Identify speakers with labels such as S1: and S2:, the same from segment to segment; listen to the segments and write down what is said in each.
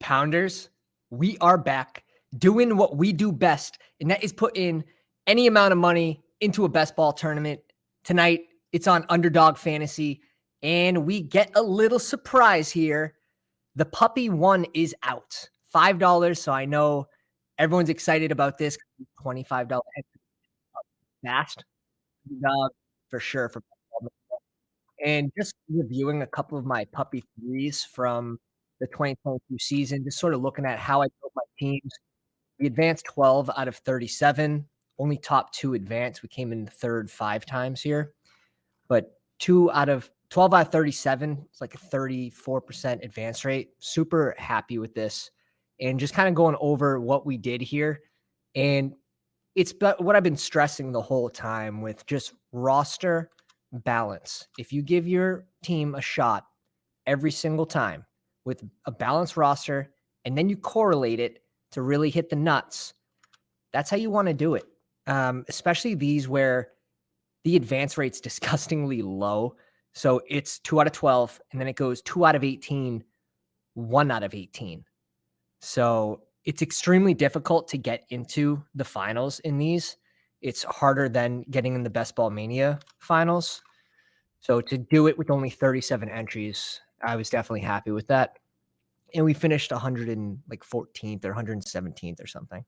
S1: Pounders, we are back doing what we do best, and that is put in any amount of money into a best ball tournament. Tonight, it's on Underdog Fantasy, and we get a little surprise here. The puppy one is out. $5, so I know everyone's excited about this. $25 fast. Underdog for sure. And just reviewing a couple of my puppy threes from the 2022 season, just sort of looking at how I built my teams. We advanced 12 out of 37, only top 2 advanced. We came in third 5 times here, but 12 out of 37, it's like a 34% advance rate. Super happy with this, and just kind of going over what we did here. And it's what I've been stressing the whole time with just roster balance. If you give your team a shot every single time with a balanced roster, and then you correlate it to really hit the nuts, that's how you want to do it. Especially these where the advance rate's disgustingly low. So it's 2 out of 12, and then it goes 2 out of 18, 1 out of 18. So it's extremely difficult to get into the finals in these. It's harder than getting in the Best Ball Mania finals. So to do it with only 37 entries, I was definitely happy with that. And we finished 114th or 117th or something.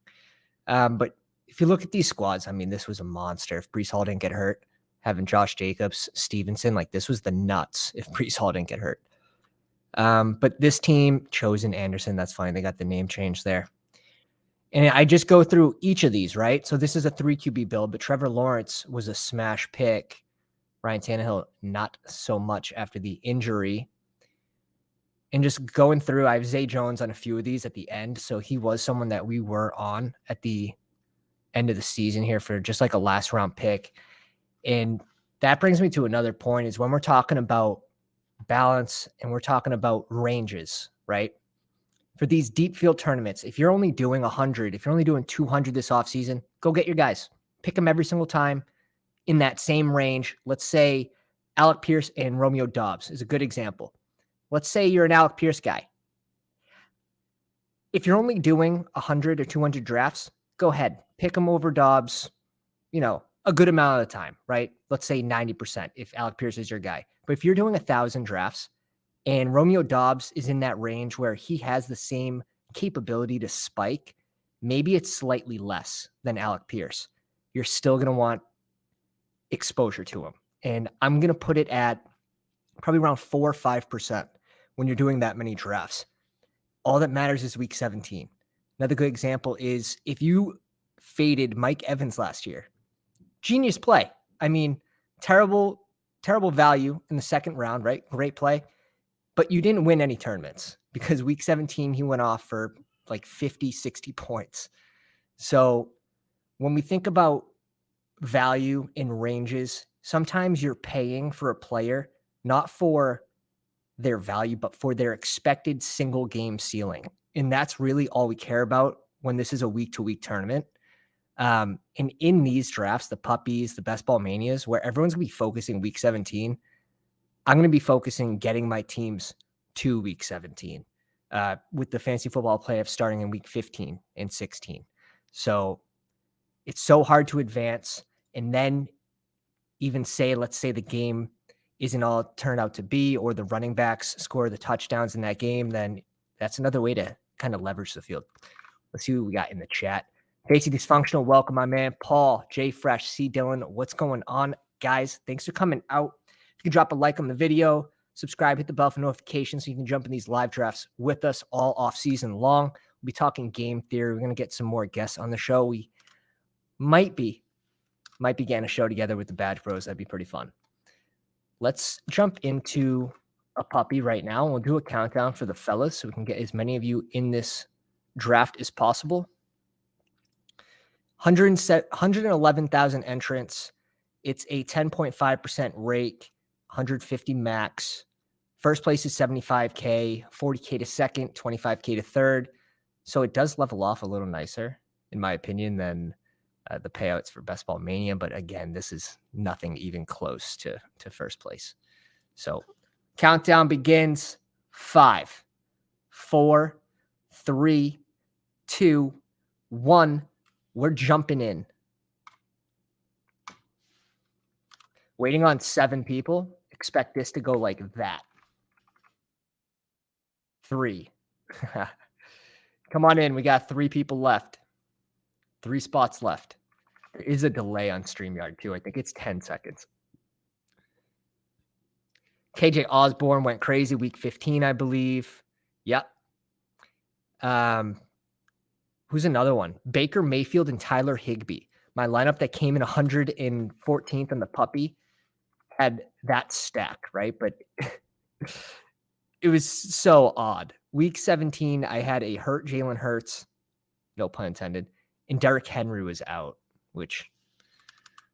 S1: But if you look at these squads, I mean, this was a monster. If Breece Hall didn't get hurt, having Josh Jacobs, Stevenson, like this was the nuts if Breece Hall didn't get hurt. But this team, Chosen Anderson, that's fine. They got the name change there. And I just go through each of these, right? So this is a 3 QB build, but Trevor Lawrence was a smash pick. Ryan Tannehill, not so much after the injury. And just going through, I have Zay Jones on a few of these at the end. So he was someone that we were on at the end of the season here for just like a last round pick. And that brings me to another point is when we're talking about balance and we're talking about ranges, right? For these deep field tournaments, if you're only doing 100, if you're only doing 200 this offseason, go get your guys. Pick them every single time in that same range. Let's say Alec Pierce and Romeo Doubs is a good example. Let's say you're an Alec Pierce guy. If you're only doing 100 or 200 drafts, go ahead. Pick him over Doubs, a good amount of the time, right? Let's say 90% if Alec Pierce is your guy. But if you're doing 1,000 drafts and Romeo Doubs is in that range where he has the same capability to spike, maybe it's slightly less than Alec Pierce. You're still going to want exposure to him. And I'm going to put it at probably around 4 or 5% when you're doing that many drafts. All that matters is week 17. Another good example is if you faded Mike Evans last year, genius play. I mean, terrible value in the second round, right? Great play. But you didn't win any tournaments because week 17, he went off for like 50, 60 points. So when we think about value in ranges, sometimes you're paying for a player, not for their value, but for their expected single game ceiling. And that's really all we care about when this is a week-to-week tournament. And in these drafts, the puppies, the best ball manias, where everyone's going to be focusing week 17, I'm going to be focusing getting my teams to week 17 with the fantasy football playoffs starting in week 15 and 16. So it's so hard to advance. And then even let's say the game isn't all it turned out to be, or the running backs score the touchdowns in that game, then that's another way to kind of leverage the field. Let's see what we got in the chat. Basic Dysfunctional, welcome, my man. Paul, J Fresh, C Dylan, what's going on, guys? Thanks for coming out. If you can drop a like on the video, subscribe, hit the bell for notifications so you can jump in these live drafts with us all off season long. We'll be talking game theory. We're going to get some more guests on the show. We might be getting a show together with the Badge Bros. That'd be pretty fun. Let's jump into a puppy right now. We'll do a countdown for the fellas so we can get as many of you in this draft as possible. 111,000 entrants. It's a 10.5% rake, 150 max. First place is 75K, 40K to second, 25K to third. So it does level off a little nicer, in my opinion, than the payouts for Best Ball Mania. But again, this is nothing even close to first place. So countdown begins. 5, 4, 3, 2, 1. We're jumping in. Waiting on 7 people. Expect this to go like that. 3. Come on in. We got 3 people left. 3 spots left. There is a delay on StreamYard too. I think it's 10 seconds. KJ Osborne went crazy week 15, I believe. Yep. Who's another one? Baker Mayfield and Tyler Higbee. My lineup that came in 114th on the puppy had that stack, right? But it was so odd. Week 17, I had a hurt Jalen Hurts, no pun intended, and Derrick Henry was out, which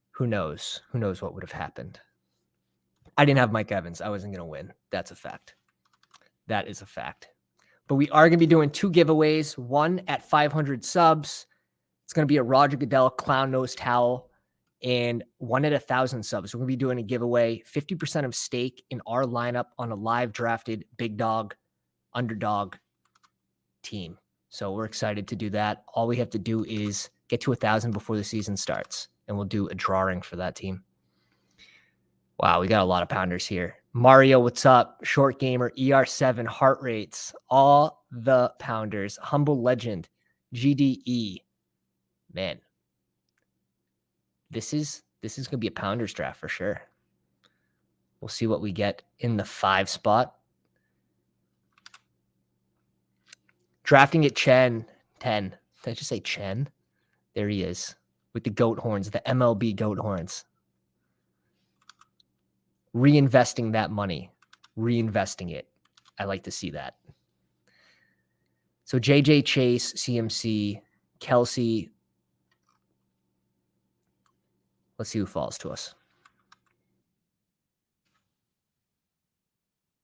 S1: who knows? Who knows what would have happened? I didn't have Mike Evans. I wasn't going to win. That's a fact. That is a fact. But we are going to be doing 2 giveaways, one at 500 subs. It's going to be a Roger Goodell clown nose towel, and one at 1,000 subs. We're going to be doing a giveaway, 50% of stake in our lineup on a live drafted big dog, underdog team. So we're excited to do that. All we have to do is get to 1,000 before the season starts, and we'll do a drawing for that team. Wow, we got a lot of pounders here. Mario, what's up? Short Gamer, ER7, Heart Rates, all the pounders. Humble Legend, GDE. Man, this is going to be a pounders draft for sure. We'll see what we get in the 5 spot. Drafting at Chen 10. Did I just say Chen? There he is with the goat horns, the MLB goat horns. Reinvesting that money, reinvesting it. I like to see that. So JJ Chase, CMC, Kelsey. Let's see who falls to us.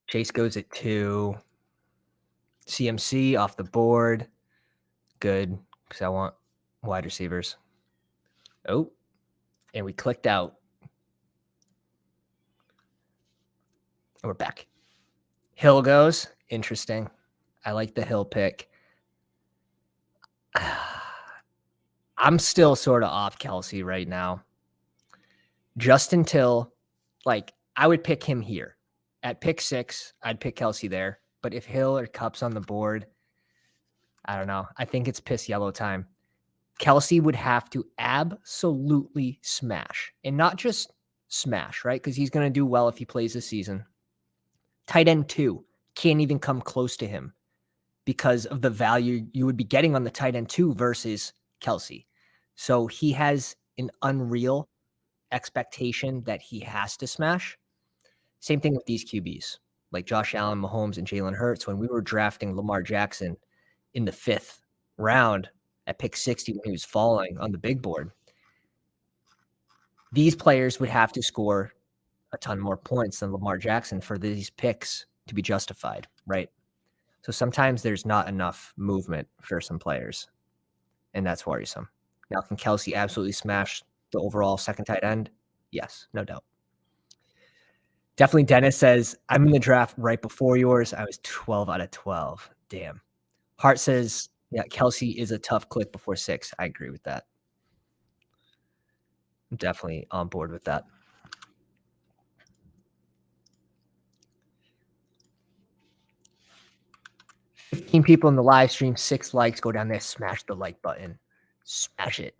S1: Chase goes at 2. CMC off the board. Good, because I want wide receivers. Oh, and we clicked out. And we're back. Hill goes. Interesting. I like the Hill pick. I'm still sort of off Kelsey right now. Just until, like, I would pick him here. At pick 6, I'd pick Kelsey there. But if Hill or Kupp's on the board, I don't know. I think it's piss yellow time. Kelsey would have to absolutely smash. And not just smash, right? Because he's going to do well if he plays this season. Tight end 2 can't even come close to him because of the value you would be getting on the tight end 2 versus Kelsey. So he has an unreal expectation that he has to smash. Same thing with these QBs, like Josh Allen, Mahomes, and Jalen Hurts. When we were drafting Lamar Jackson in the 5th round at pick 60 when he was falling on the big board, these players would have to score a ton more points than Lamar Jackson for these picks to be justified, right? So sometimes there's not enough movement for some players, and that's worrisome. Now, can Kelsey absolutely smash the overall second tight end? Yes, no doubt. Definitely Dennis says, I'm in the draft right before yours. I was 12 out of 12. Damn. Hart says, yeah, Kelsey is a tough click before 6. I agree with that. I'm definitely on board with that. $15 people in the live stream, 6 likes. Go down there, smash the like button. Smash it.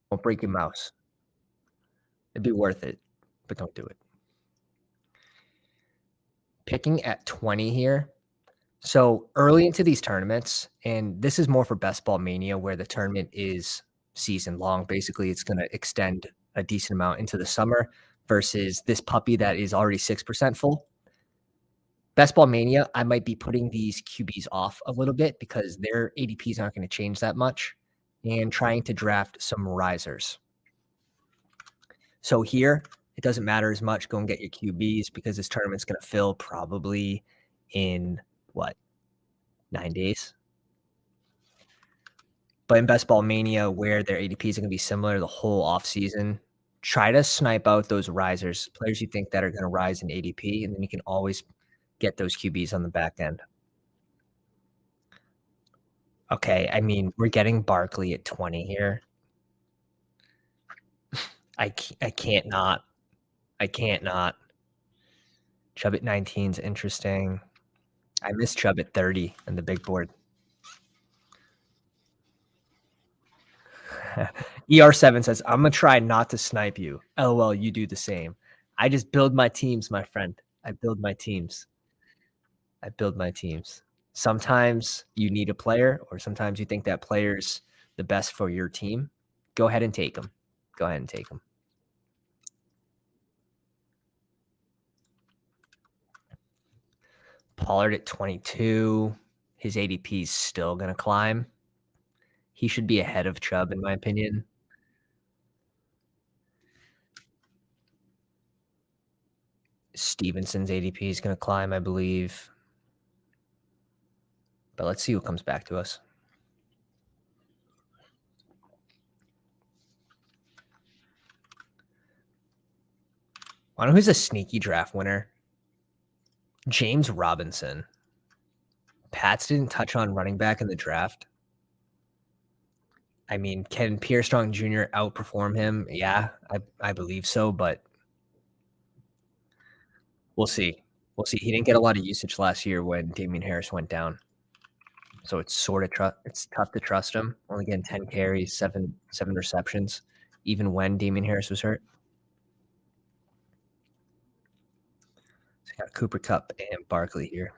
S1: Don't break your mouse. It'd be worth it, but don't do it. Picking at 20 here. So early into these tournaments, and this is more for Best Ball Mania, where the tournament is season long. Basically, it's going to extend a decent amount into the summer versus this puppy that is already 6% full. Best Ball Mania, I might be putting these QBs off a little bit because their ADPs aren't going to change that much, and trying to draft some risers. So here, it doesn't matter as much. Go and get your QBs because this tournament's going to fill probably in, 9 days? But in Best Ball Mania, where their ADPs are going to be similar the whole offseason, try to snipe out those risers, players you think that are going to rise in ADP, and then you can always get those QBs on the back end. Okay, I mean, we're getting Barkley at 20 here. I can't not. I can't not. Chubb at 19 is interesting. I miss Chubb at 30 in the big board. ER7 says, "I'm gonna try not to snipe you. LOL, you do the same." I just build my teams, my friend. I build my teams. I build my teams. Sometimes you need a player, or sometimes you think that player's the best for your team. Go ahead and take him. Go ahead and take him. Pollard at 22. His ADP is still gonna climb. He should be ahead of Chubb, in my opinion. Stevenson's ADP is gonna climb, I believe. But let's see what comes back to us. I don't know who's a sneaky draft winner. James Robinson. Pats didn't touch on running back in the draft. I mean, can Pierre Strong Jr. outperform him? Yeah, I believe so, but we'll see. We'll see. He didn't get a lot of usage last year when Damian Harris went down. So it's it's tough to trust him. Only getting 10 carries, seven receptions, even when Damian Harris was hurt. So got Cooper Kupp and Barkley here.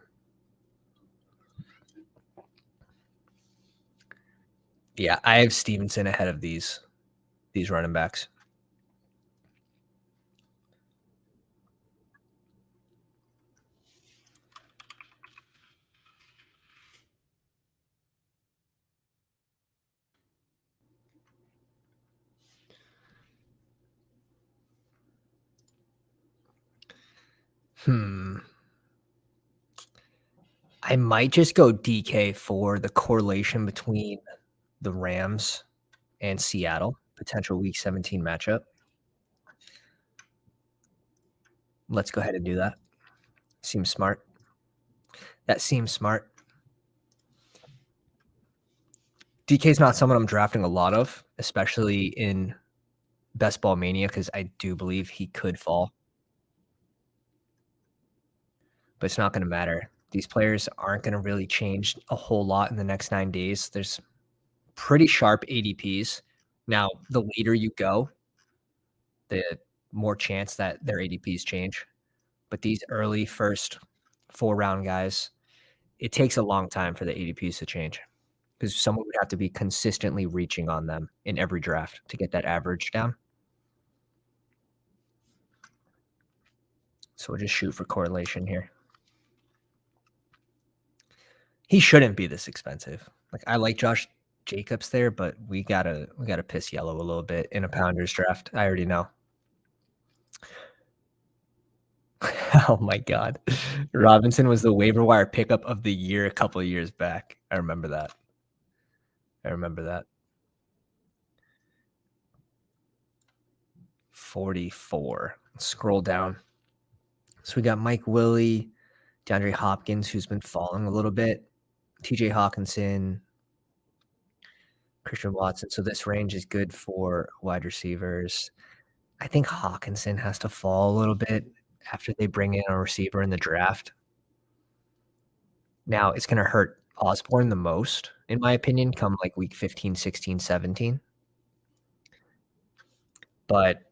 S1: Yeah, I have Stevenson ahead of these running backs. I might just go DK for the correlation between the Rams and Seattle, potential week 17 matchup. Let's go ahead and do that. Seems smart. That seems smart. DK is not someone I'm drafting a lot of, especially in Best Ball Mania, because I do believe he could fall. But it's not going to matter. These players aren't going to really change a whole lot in the next 9 days. There's pretty sharp ADPs. Now, the later you go, the more chance that their ADPs change. But these early first 4-round guys, it takes a long time for the ADPs to change because someone would have to be consistently reaching on them in every draft to get that average down. So we'll just shoot for correlation here. He shouldn't be this expensive. Like I like Josh Jacobs there, but we gotta piss yellow a little bit in a Pounders draft. I already know. Oh my god. Robinson was the waiver wire pickup of the year a couple of years back. I remember that. I remember that. 44. Let's scroll down. So we got Mike Willie, DeAndre Hopkins, who's been falling a little bit, TJ Hawkinson, Christian Watson. So this range is good for wide receivers. I think Hawkinson has to fall a little bit after they bring in a receiver in the draft. Now, it's going to hurt Osborne the most, in my opinion, come like week 15, 16, 17. But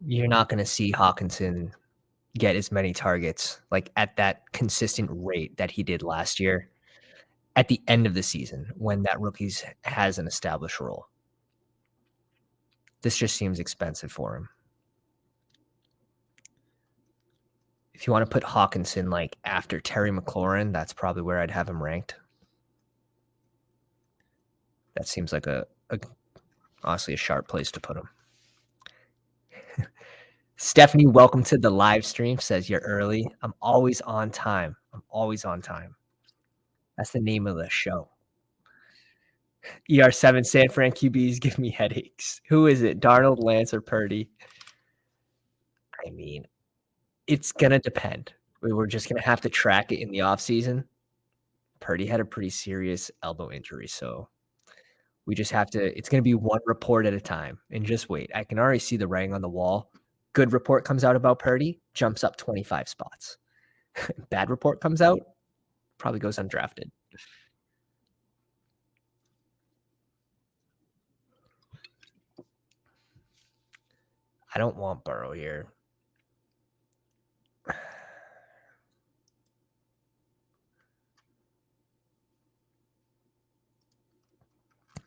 S1: you're not going to see Hawkinson get as many targets like at that consistent rate that he did last year at the end of the season when that rookies has an established role. This just seems expensive for him. If you want to put Hawkinson like after Terry McLaurin, that's probably where I'd have him ranked. That seems like a honestly a sharp place to put him. Stephanie, welcome to the live stream. Says you're early. I'm always on time. I'm always on time. That's the name of the show. ER7 San Fran QBs give me headaches. Who is it? Darnold, Lance, or Purdy? I mean, it's going to depend. We're just going to have to track it in the offseason. Purdy had a pretty serious elbow injury, so we just have to it's gonna be one report at a time, and just wait. I can already see the writing on the wall. Good report comes out about Purdy, jumps up 25 spots. Bad report comes out, probably goes undrafted. I don't want Burrow here. I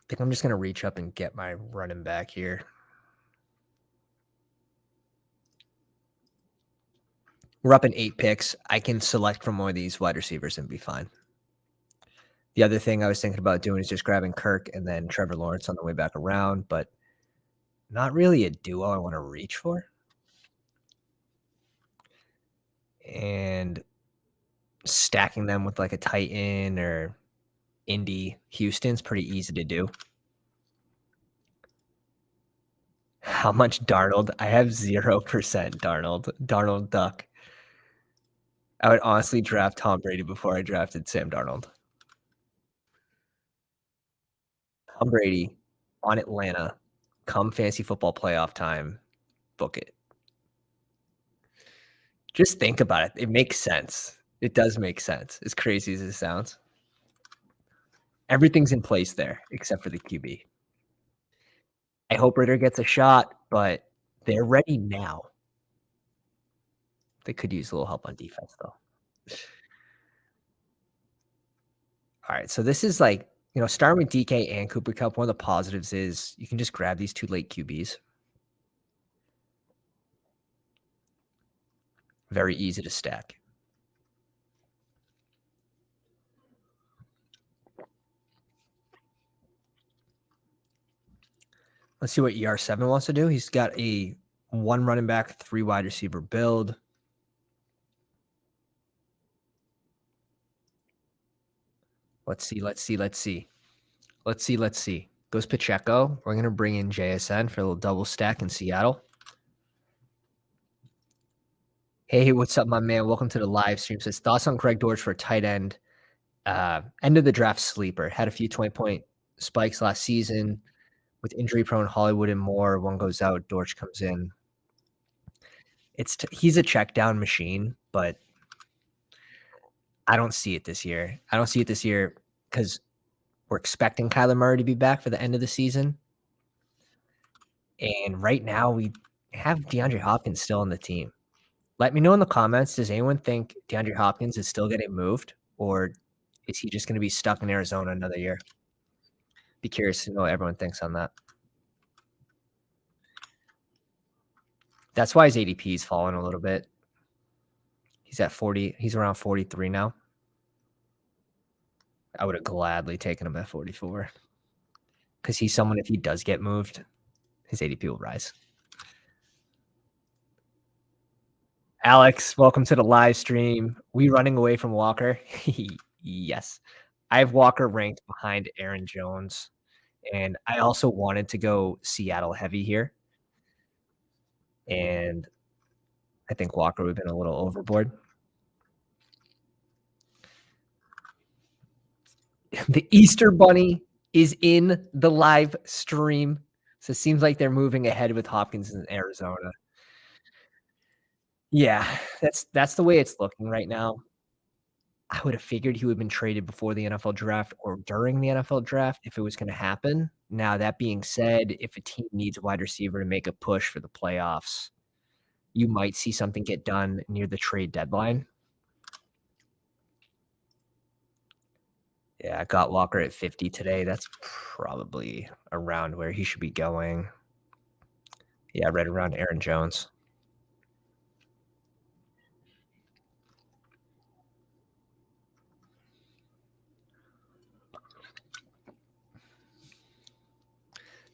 S1: think I'm just gonna reach up and get my running back here. We're up in 8 picks. I can select from one of these wide receivers and be fine. The other thing I was thinking about doing is just grabbing Kirk and then Trevor Lawrence on the way back around, but not really a duo I want to reach for. And stacking them with like a Titan or Indy, Houston's pretty easy to do. How much Darnold? I have 0% Darnold. Darnold Duck. I would honestly draft Tom Brady before I drafted Sam Darnold. Tom Brady on Atlanta, come fantasy football playoff time, book it. Just think about it. It makes sense. It does make sense, as crazy as it sounds. Everything's in place there except for the QB. I hope Ritter gets a shot, but they're ready now. They could use a little help on defense, though. All right, so this is like, starting with DK and Cooper Kupp, one of the positives is you can just grab these 2 late QBs. Very easy to stack. Let's see what ER7 wants to do. He's got a 1 running back, 3 wide receiver build. Let's see. Goes Pacheco. We're going to bring in JSN for a little double stack in Seattle. Hey, what's up, my man? Welcome to the live stream. Says, thoughts on Craig Dortch for a tight end. End of the draft sleeper. Had a few 20-point spikes last season. With injury-prone Hollywood and Moore, one goes out, Dortch comes in. He's a check down machine, but I don't see it this year. I don't see it this year because we're expecting Kyler Murray to be back for the end of the season. And right now we have DeAndre Hopkins still on the team. Let me know in the comments, does anyone think DeAndre Hopkins is still getting moved, or is he just going to be stuck in Arizona another year? Be curious to know what everyone thinks on that. That's why his ADP is falling a little bit. He's at 40. He's around 43 now. I would have gladly taken him at 44 because he's someone, if he does get moved, his ADP will rise. Alex, welcome to the live stream. We running away from Walker? Yes. I have Walker ranked behind Aaron Jones, and I also wanted to go Seattle heavy here. And I think Walker would have been a little overboard. The Easter Bunny is in the live stream. So it seems like they're moving ahead with Hopkins in Arizona. Yeah, that's the way it's looking right now. I would have figured he would have been traded before the NFL draft or during the NFL draft if it was going to happen. Now, that being said, if a team needs a wide receiver to make a push for the playoffs, you might see something get done near the trade deadline. Yeah, I got Walker at 50 today. That's probably around where he should be going. Yeah, right around Aaron Jones.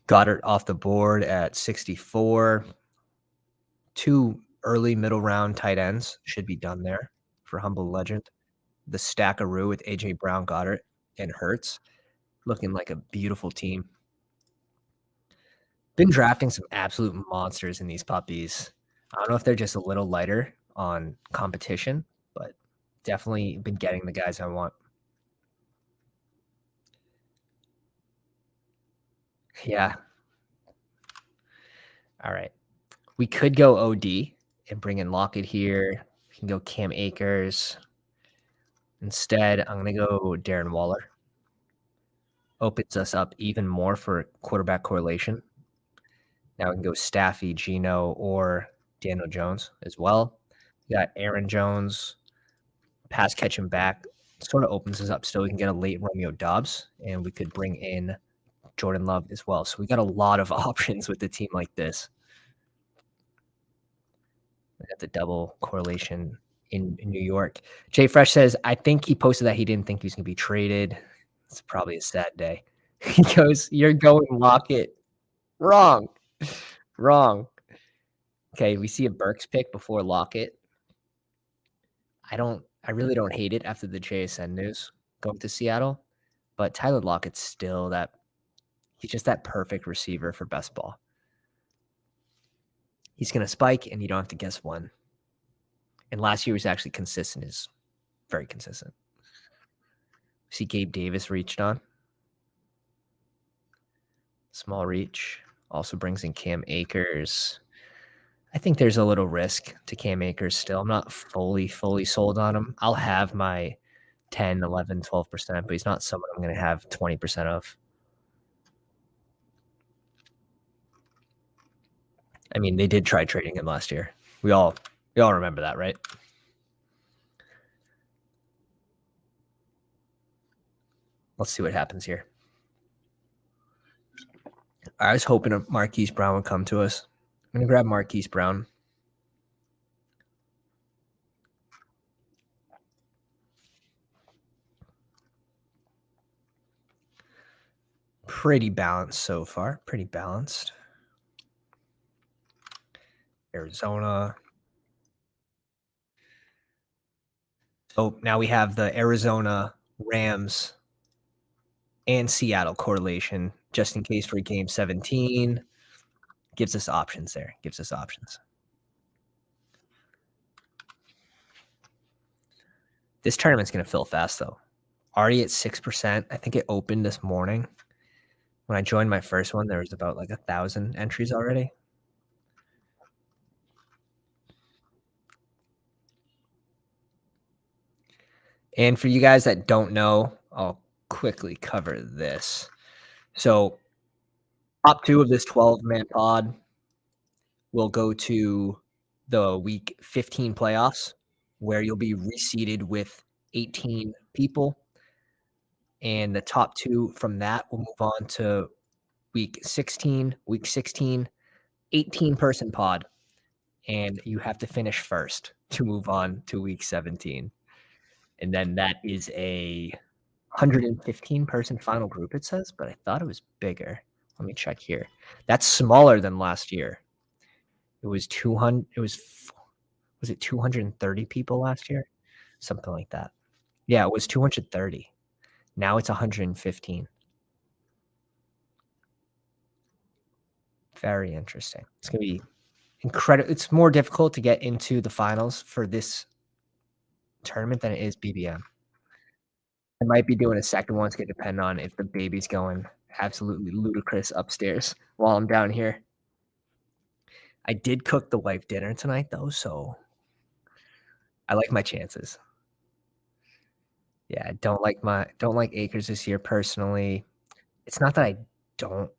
S1: Goddard off the board at 64. 2 early middle round tight ends should be done there for Humble Legend. The stackaroo with AJ Brown, Goddard, and Hurts looking like a beautiful team. Been drafting some absolute monsters in these puppies. I don't know if they're just a little lighter on competition, but definitely been getting the guys I want. Yeah. All right. We could go OD and bring in Lockett here. We can go Cam Akers. Instead, I'm going to go Darren Waller. Opens us up even more for quarterback correlation. Now we can go Staffy, Geno, or Daniel Jones as well. We got Aaron Jones, pass catching back. Sort of opens us up still. We can get a late Romeo Dobbs, and we could bring in Jordan Love as well. So we got a lot of options with a team like this. We got the double correlation in New York. Jay Fresh says, I think he posted that he didn't think he was going to be traded. It's probably a sad day. He goes, you're going Lockett. Wrong. Wrong. Okay, we see a Burks pick before Lockett. I really don't hate it after the JSN news going to Seattle, but Tyler Lockett's still he's just that perfect receiver for best ball. He's going to spike and you don't have to guess when. And last year was actually consistent, is very consistent. See Gabe Davis reached on. Small reach. Also brings in Cam Akers. I think there's a little risk to Cam Akers still. I'm not fully sold on him. I'll have my 10, 11, 12%, but he's not someone I'm going to have 20% of. I mean, they did try trading him last year. We all remember that, right? Let's see what happens here. I was hoping Marquise Brown would come to us. I'm going to grab Marquise Brown. Pretty balanced so far. Pretty balanced. Arizona. So now we have the Arizona Rams and Seattle correlation just in case for game 17. Gives us options there. Gives us options. This tournament's going to fill fast, though. Already at 6%. I think it opened this morning. When I joined my first one, there was about like 1,000 entries already. And for you guys that don't know, I'll quickly cover this. So top 2 of this 12-man pod will go to the week 15 playoffs, where you'll be reseeded with 18 people. And the top 2 from that will move on to week 16, 18-person pod. And you have to finish first to move on to week 17. And then that is a 115-person final group, it says, but I thought it was bigger. Let me check here. That's smaller than last year. It was 200. Was it 230 people last year? Something like that. Yeah, it was 230. Now it's 115. Very interesting. It's going to be incredible. It's more difficult to get into the finals for this tournament than it is BBM. I might be doing a second one. It's going to depend on if the baby's going absolutely ludicrous upstairs while I'm down here. I did cook the wife dinner tonight, though, so I like my chances. Yeah, I don't like Akers this year personally. It's not that I don't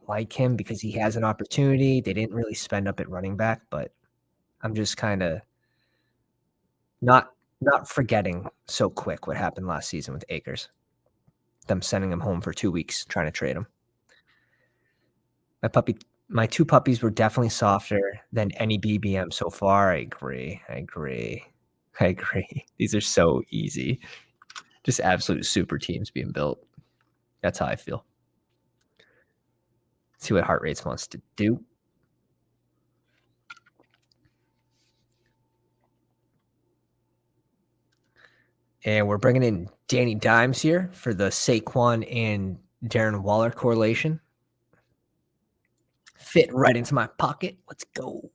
S1: like him because he has an opportunity. They didn't really spend up at running back, but I'm just kind of not forgetting so quick what happened last season with Akers. Them sending him home for 2 weeks trying to trade him. My 2 puppies were definitely softer than any BBM so far. I agree. These are so easy. Just absolute super teams being built. That's how I feel. See what Heart Rates wants to do. And we're bringing in Danny Dimes here for the Saquon and Darren Waller correlation. Fit right into my pocket. Let's go.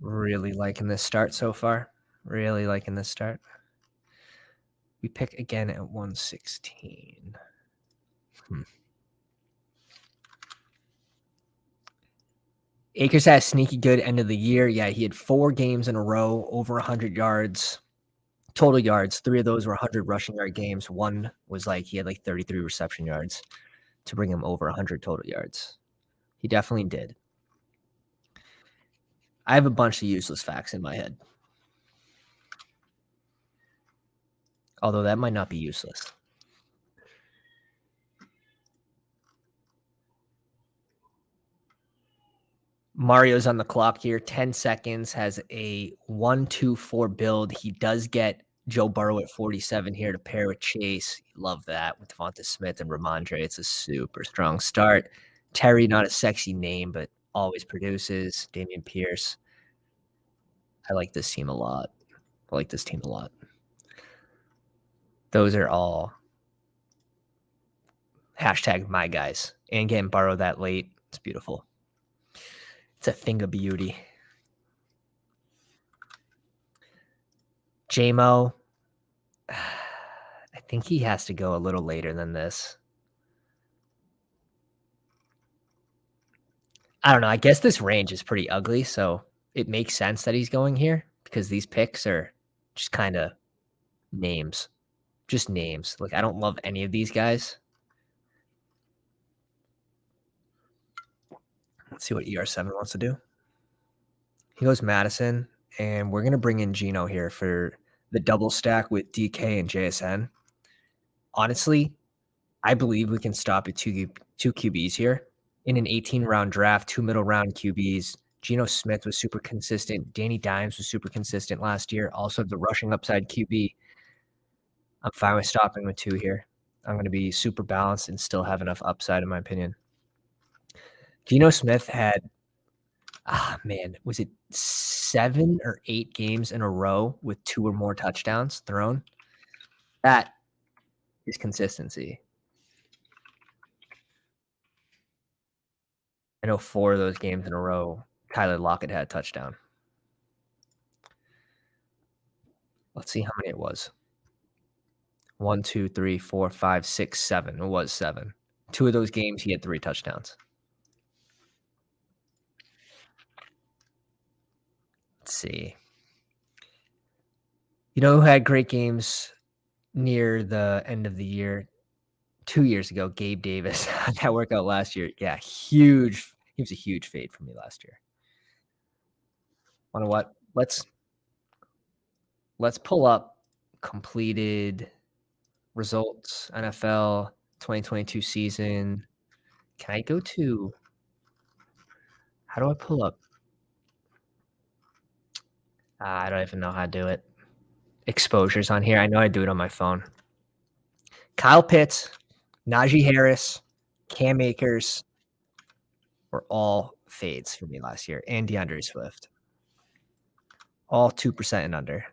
S1: Really liking this start so far. Really liking this start. We pick again at 116. Akers had a sneaky good end of the year. Yeah, he had 4 games in a row over 100 yards. Total yards, 3 of those were 100 rushing yard games. One was he had 33 reception yards to bring him over 100 total yards. He definitely did. I have a bunch of useless facts in my head. Although that might not be useless. Mario's on the clock here. 10 seconds, has a 1-2-4 build. He does get Joe Burrow at 47 here to pair with Chase. Love that with Devonta Smith and Ramondre. It's a super strong start. Terry, not a sexy name, but always produces. Damian Pierce. I like this team a lot. Those are all hashtag my guys. And getting Burrow that late. It's beautiful. It's a thing of beauty. JMO. I think he has to go a little later than this. I don't know. I guess this range is pretty ugly, so it makes sense that he's going here because these picks are just kind of names. Just names. I don't love any of these guys. Let's see what ER7 wants to do. He goes Madison, and we're going to bring in Geno here for the double stack with DK and JSN. Honestly, I believe we can stop at two QBs here. In an 18-round draft, 2 middle-round QBs. Geno Smith was super consistent. Danny Dimes was super consistent last year. Also, the rushing upside QB. I'm fine with stopping with 2 here. I'm going to be super balanced and still have enough upside, in my opinion. Geno Smith had, was it 7 or 8 games in a row with 2 or more touchdowns thrown? That is consistency. I know 4 of those games in a row, Tyler Lockett had a touchdown. Let's see how many it was. 1, 2, 3, 4, 5, 6, 7. It was 7. 2 of those games, he had 3 touchdowns. Let's see. You know who had great games near the end of the year? 2 years ago, Gabe Davis. That workout last year. Yeah, huge. He was a huge fade for me last year. Wonder what? Let's pull up completed results, NFL 2022 season. Can I go to how do I pull up? I don't even know how to do it. Exposures on here. I know I do it on my phone. Kyle Pitts, Najee Harris, Cam Akers were all fades for me last year, and DeAndre Swift. All 2% and under.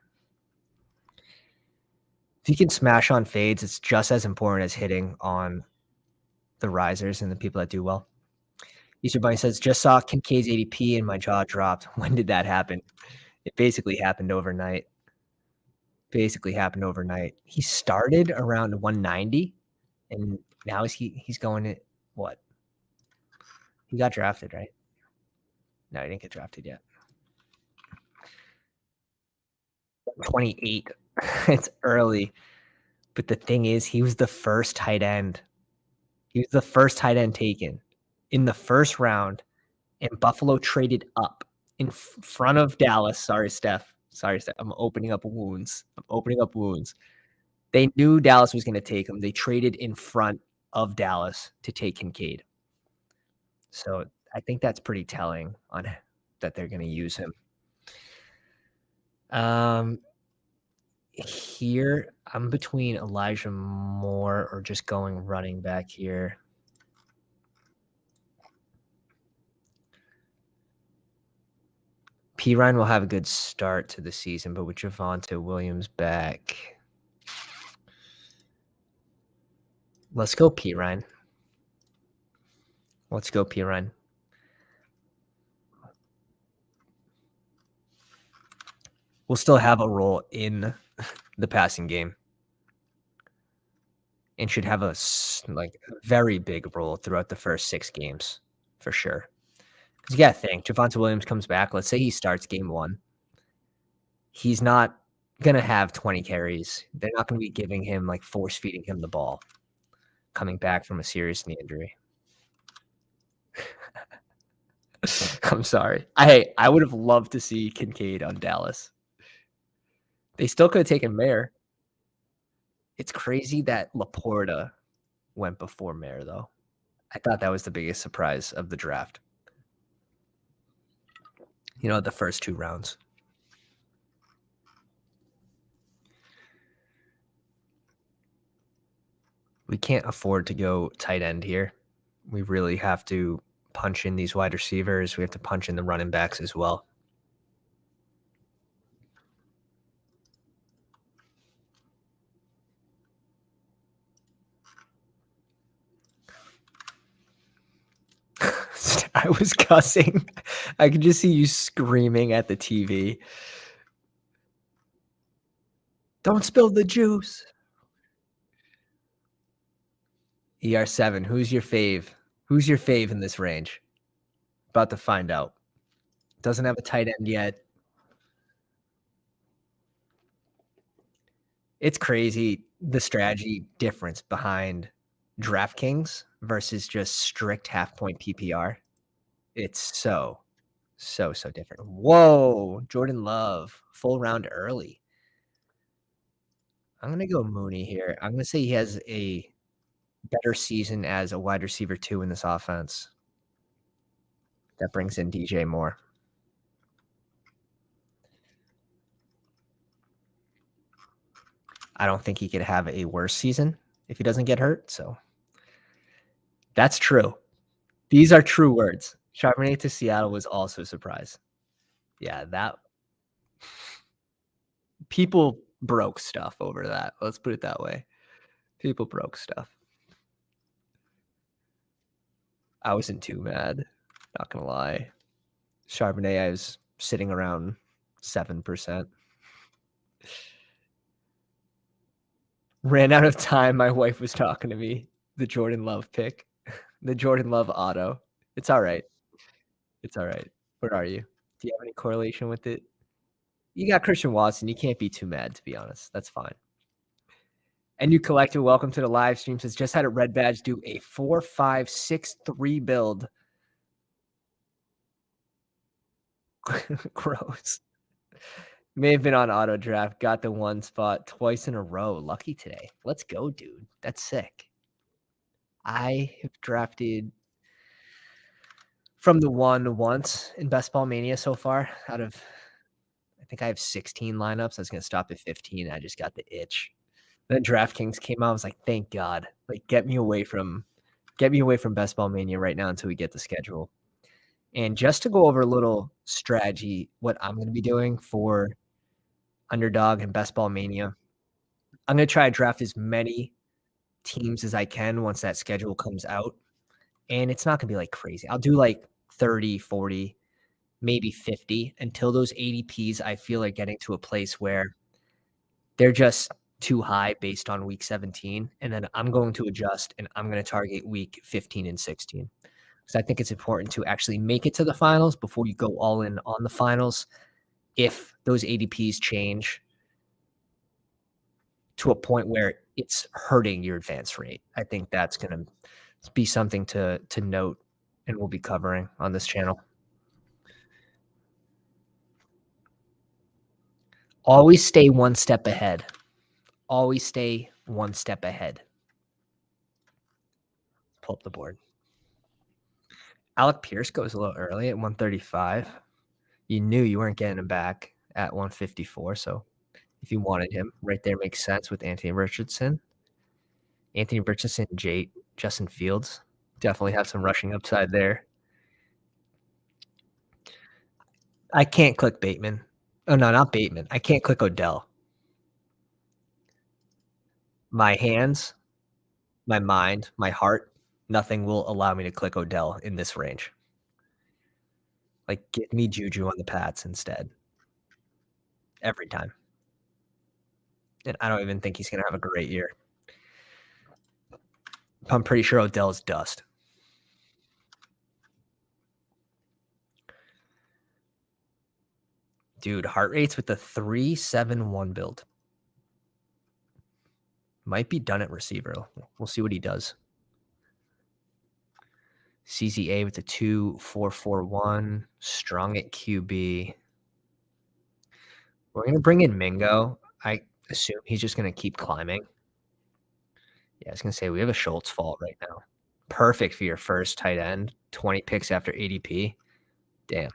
S1: If you can smash on fades, it's just as important as hitting on the risers and the people that do well. Easter Bunny says, just saw Kincaid's ADP and my jaw dropped. When did that happen? It basically happened overnight. He started around 190, and now he's going at what? He got drafted, right? No, he didn't get drafted yet. 28. It's early. But the thing is, he was the first tight end. He was the first tight end taken in the first round, and Buffalo traded up in front of Dallas. Sorry, Steph. I'm opening up wounds. They knew Dallas was going to take him. They traded in front of Dallas to take Kincaid. So I think that's pretty telling on that they're going to use him. Here, I'm between Elijah Moore or just going running back here. Pirine will have a good start to the season, but with Javonte Williams back, let's go Pirine. We'll still have a role in the passing game. and should have like a very big role throughout the first 6 games for sure. Because you gotta think, Javonte Williams comes back, let's say he starts game 1. He's not gonna have 20 carries. They're not gonna be giving him, like, force feeding him the ball coming back from a serious knee injury. I'm sorry. I would have loved to see Kincaid on Dallas. They still could have taken Mayer. It's crazy that Laporta went before Mayer, though. I thought that was the biggest surprise of the draft. The first 2 rounds. We can't afford to go tight end here. We really have to punch in these wide receivers. We have to punch in the running backs as well. I was cussing. I could just see you screaming at the TV. Don't spill the juice. ER7, who's your fave? Who's your fave in this range? About to find out. Doesn't have a tight end yet. It's crazy the strategy difference behind DraftKings versus just strict half-point PPR. It's so different. Whoa, Jordan Love, full round early. I'm gonna go Mooney here. I'm gonna say he has a better season as a wide receiver 2 in this offense. That brings in DJ Moore. I don't think he could have a worse season if he doesn't get hurt, so that's true. These are true words. Charbonnet to Seattle was also a surprise. Yeah, that people broke stuff over that. Let's put it that way. People broke stuff. I wasn't too mad, not gonna lie. Charbonnet, I was sitting around 7%. Ran out of time. My wife was talking to me. The Jordan Love pick. The Jordan Love auto. It's all right. It's all right. Where are you? Do you have any correlation with it? You got Christian Watson. You can't be too mad, to be honest. That's fine. And you collector, welcome to the live stream. Says just had a red badge do a 4-5-6-3 build. Gross. May have been on auto draft. Got the 1 spot twice in a row. Lucky today. Let's go, dude. That's sick. I have drafted from the 1 once in Best Ball Mania so far. Out of, I think I have 16 lineups. I was gonna stop at 15. I just got the itch. Then DraftKings came out. I was like, thank God. Like, get me away from Best Ball Mania right now until we get the schedule. And just to go over a little strategy, what I'm going to be doing for Underdog and Best Ball Mania, I'm going to try to draft as many teams as I can once that schedule comes out. And it's not going to be like crazy. I'll do like 30, 40, maybe 50 until those ADPs I feel are getting to a place where they're just too high based on week 17. And then I'm going to adjust and I'm going to target week 15 and 16. Because I think it's important to actually make it to the finals before you go all in on the finals. If those ADPs change to a point where it's hurting your advance rate, I think that's going to be something to note, and we'll be covering on this channel. Always stay 1 step ahead. Always stay 1 step ahead. Pull up the board. Alec Pierce goes a little early at 135. You knew you weren't getting him back at 154, so if you wanted him, right there makes sense with Anthony Richardson. Justin Fields definitely have some rushing upside there. I can't click Bateman. Oh, no, not Bateman. I can't click Odell. My hands, my mind, my heart, nothing will allow me to click Odell in this range. Like, give me Juju on the Pats instead. Every time. And I don't even think he's going to have a great year. I'm pretty sure Odell's dust. Dude, heart rates with the 3.71 build. Might be done at receiver. We'll see what he does. CZA with the 2.441. Strong at QB. We're going to bring in Mingo. I assume he's just going to keep climbing. Yeah, I was going to say we have a Schultz fault right now. Perfect for your first tight end. 20 picks after ADP. Damn.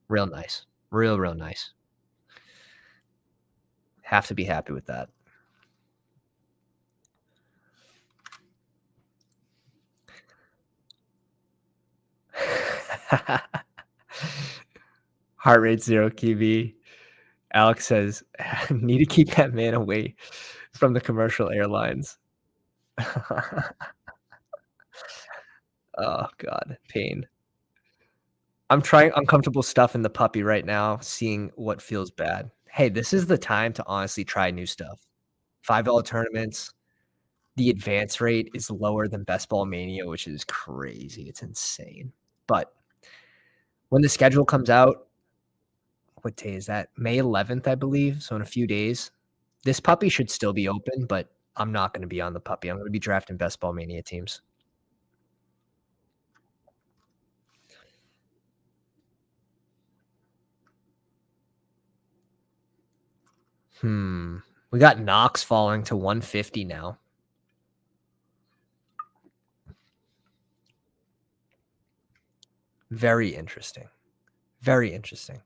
S1: Real nice. Real nice. Have to be happy with that. Heart rate 0 QB. Alex says, need to keep that man away from the commercial airlines. Oh, God. Pain. I'm trying uncomfortable stuff in the puppy right now, seeing what feels bad. Hey, this is the time to honestly try new stuff. $5 tournaments. The advance rate is lower than Best Ball Mania, which is crazy. It's insane. But when the schedule comes out, what day is that? May 11th, I believe. So in a few days, this puppy should still be open, but I'm not going to be on the puppy. I'm going to be drafting Best Ball Mania teams. We got Knox falling to 150 now. Very interesting. Very interesting.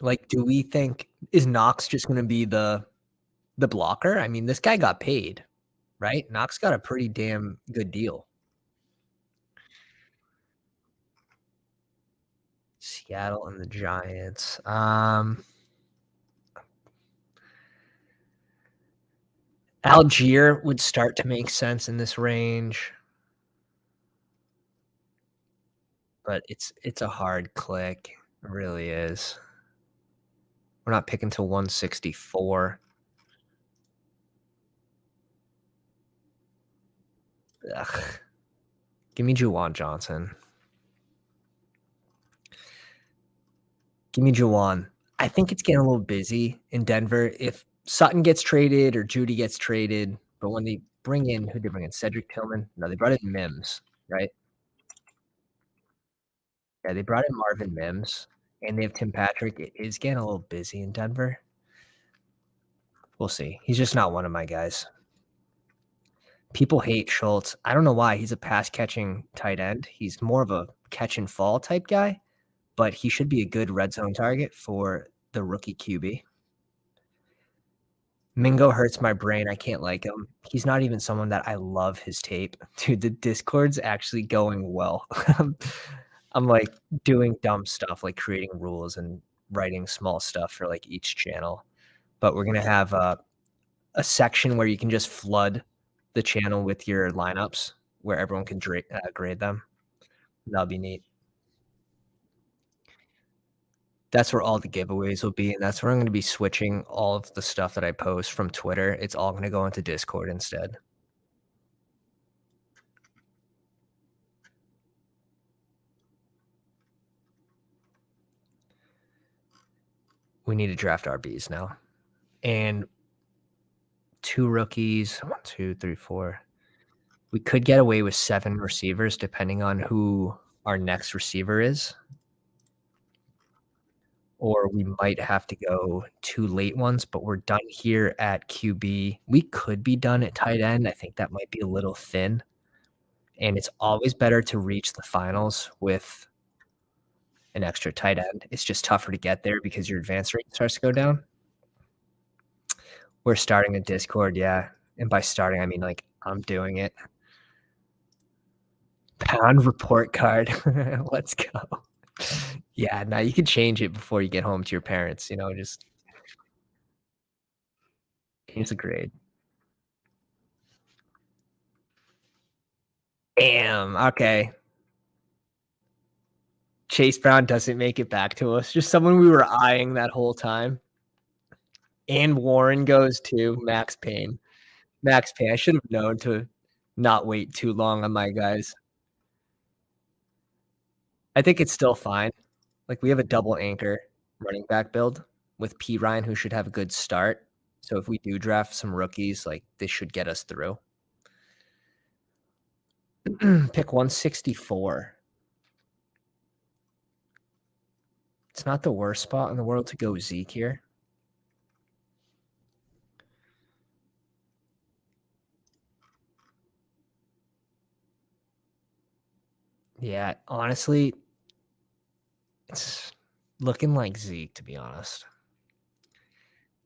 S1: Like, do we think is Knox just going to be the blocker? I mean, this guy got paid, right? Knox got a pretty damn good deal. Seattle and the Giants. Algier would start to make sense in this range, but it's a hard click. It really is. We're not picking till 164. Ugh. Give me Juwan Johnson. Give me Juwan. I think it's getting a little busy in Denver. If Sutton gets traded or Judy gets traded, but when they bring in, who they bring in? Cedric Tillman? No, they brought in Mims, right? Yeah, they brought in Marvin Mims, and they have Tim Patrick. It is getting a little busy in Denver. We'll see. He's just not one of my guys. People hate Schultz. I don't know why. He's a pass-catching tight end. He's more of a catch-and-fall type guy, but he should be a good red zone target for the rookie QB. Mingo hurts my brain. I can't like him. He's not even someone that I love his tape. Dude, the Discord's actually going well. I'm like doing dumb stuff, like creating rules and writing small stuff for like each channel. But we're gonna have a section where you can just flood the channel with your lineups, where everyone can grade them. That'll be neat. That's where all the giveaways will be, and that's where I'm gonna be switching all of the stuff that I post from Twitter. It's all gonna go into Discord instead. We need to draft RBs now. And 2 rookies, 1, 2, 3, 4. We could get away with 7 receivers depending on who our next receiver is. Or we might have to go 2 late ones, but we're done here at QB. We could be done at tight end. I think that might be a little thin. And it's always better to reach the finals with an extra tight end. It's just tougher to get there because your advance rate starts to go down. We're starting a Discord, yeah. And by starting, I mean, like, I'm doing it. Pound report card. Let's go. Yeah, now you can change it before you get home to your parents, just here's a grade. Damn, okay. Chase Brown doesn't make it back to us. Just someone we were eyeing that whole time. And Warren goes too. Max Payne. Max Payne. I should have known to not wait too long on my guys. I think it's still fine. Like, we have a double anchor running back build with P. Ryan, who should have a good start. So if we do draft some rookies, like, this should get us through. Pick 164. It's not the worst spot in the world to go Zeke here. Yeah, honestly, it's looking like Zeke, to be honest.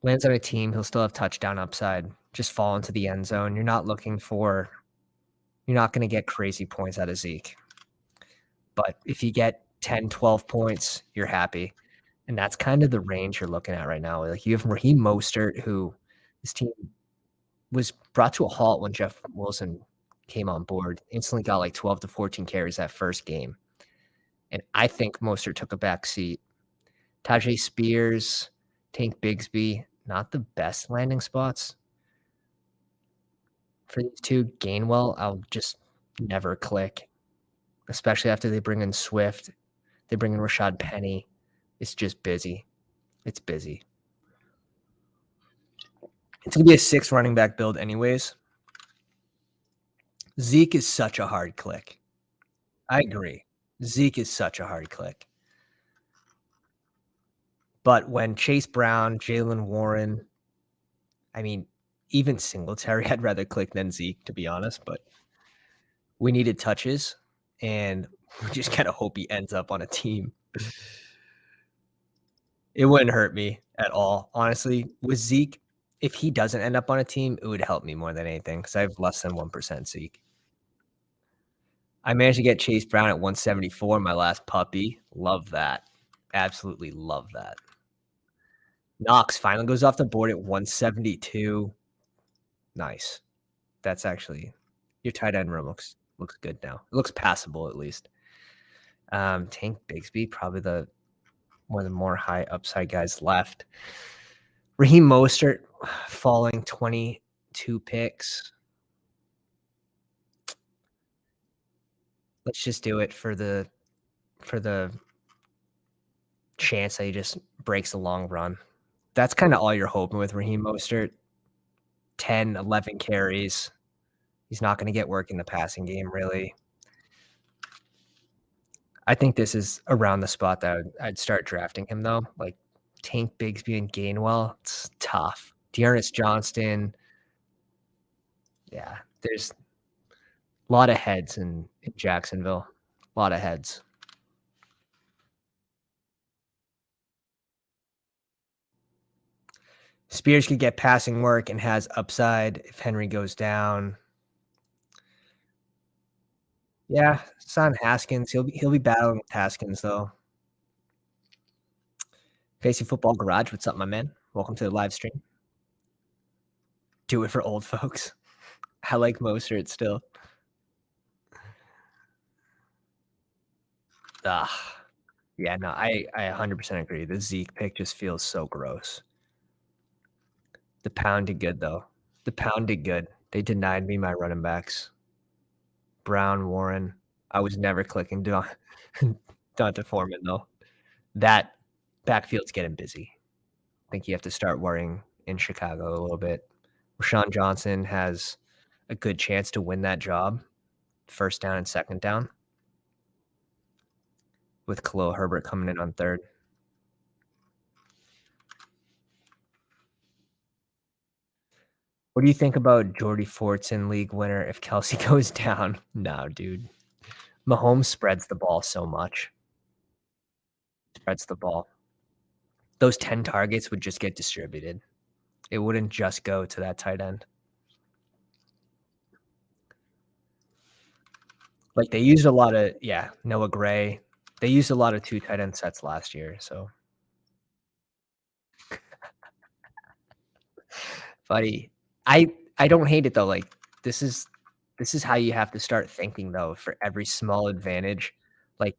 S1: Lands on a team, he'll still have touchdown upside. Just fall into the end zone. You're not going to get crazy points out of Zeke. But if you get 10, 12 points, you're happy. And that's kind of the range you're looking at right now. Like, you have Raheem Mostert, who this team was brought to a halt when Jeff Wilson came on board. Instantly got like 12 to 14 carries that first game. And I think Mostert took a back seat. Tajay Spears, Tank Bigsby, not the best landing spots for these two. Gainwell, I'll just never click, especially after they bring in Swift. They bring in Rashad Penny. It's just busy. It's busy. It's going to be a 6 running back build anyways. Zeke is such a hard click. I agree. Zeke is such a hard click. But when Chase Brown, Jalen Warren, I mean, even Singletary, I'd rather click than Zeke, to be honest. But we needed touches, and we just kind of hope he ends up on a team. It wouldn't hurt me at all. Honestly, with Zeke, if he doesn't end up on a team, it would help me more than anything because I have less than 1% Zeke. I managed to get Chase Brown at 174, my last puppy. Love that. Absolutely love that. Knox finally goes off the board at 172. Nice. That's actually your tight end room looks good now. It looks passable at least. Tank Bigsby, probably one of the more high upside guys left. Raheem Mostert falling 22 picks. Let's just do it for the chance that he just breaks a long run. That's kind of all you're hoping with Raheem Mostert. 10, 11 carries. He's not going to get work in the passing game, really. I think this is around the spot that I'd start drafting him, though. Like, Tank Bigsby and Gainwell, it's tough. Dearness Johnston. Yeah, there's a lot of heads in Jacksonville. A lot of heads. Spears could get passing work and has upside if Henry goes down. Yeah, it's on Haskins. He'll be battling with Haskins, though. Facing Football Garage, what's up, my man? Welcome to the live stream. Do it for old folks. I like Mostert still. Yeah, no, I 100% agree. The Zeke pick just feels so gross. The pound did good, though. The pound did good. They denied me my running backs. Brown, Warren. I was never clicking Donta Foreman, though. That backfield's getting busy. I think you have to start worrying in Chicago a little bit. Rashawn Johnson has a good chance to win that job, first down and second down, with Khalil Herbert coming in on third. What do you think about Jordy Fortson, league winner, if Kelsey goes down? No, dude. Mahomes spreads the ball so much. Spreads the ball. Those 10 targets would just get distributed. It wouldn't just go to that tight end. Like, they used a lot of, Noah Gray. They used a lot of 2 tight end sets last year, so. Buddy, I don't hate it, though. Like, this is how you have to start thinking, though, for every small advantage. Like,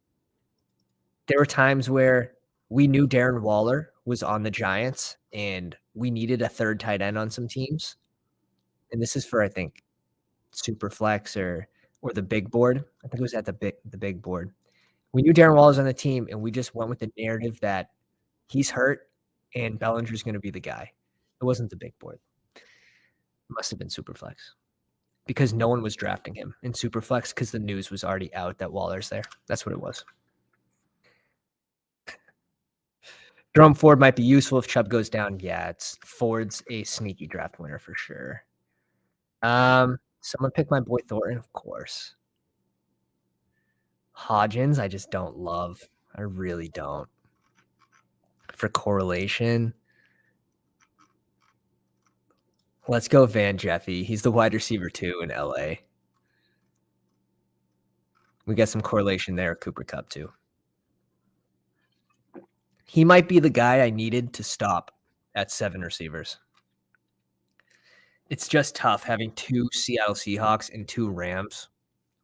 S1: there were times where we knew Darren Waller was on the Giants, and we needed a third tight end on some teams. and this is for, I think, Superflex or the big board. I think it was at the big board. We knew Darren Waller's on the team, and we just went with the narrative that he's hurt and Bellinger's gonna be the guy. It wasn't the big board. It must have been Superflex because no one was drafting him in Superflex because the news was already out that Waller's there. That's what it was. Jerome Ford might be useful if Chubb goes down. Yeah, Ford's a sneaky draft winner for sure. Someone pick my boy Thornton, of course. Hodgins, I just don't love. I really don't. For correlation, let's go Van Jeffy. He's the wide receiver 2 in LA. We get some correlation there. Cooper Kupp too. He might be the guy I needed to stop at 7 receivers. It's just tough having 2 Seattle Seahawks and 2 Rams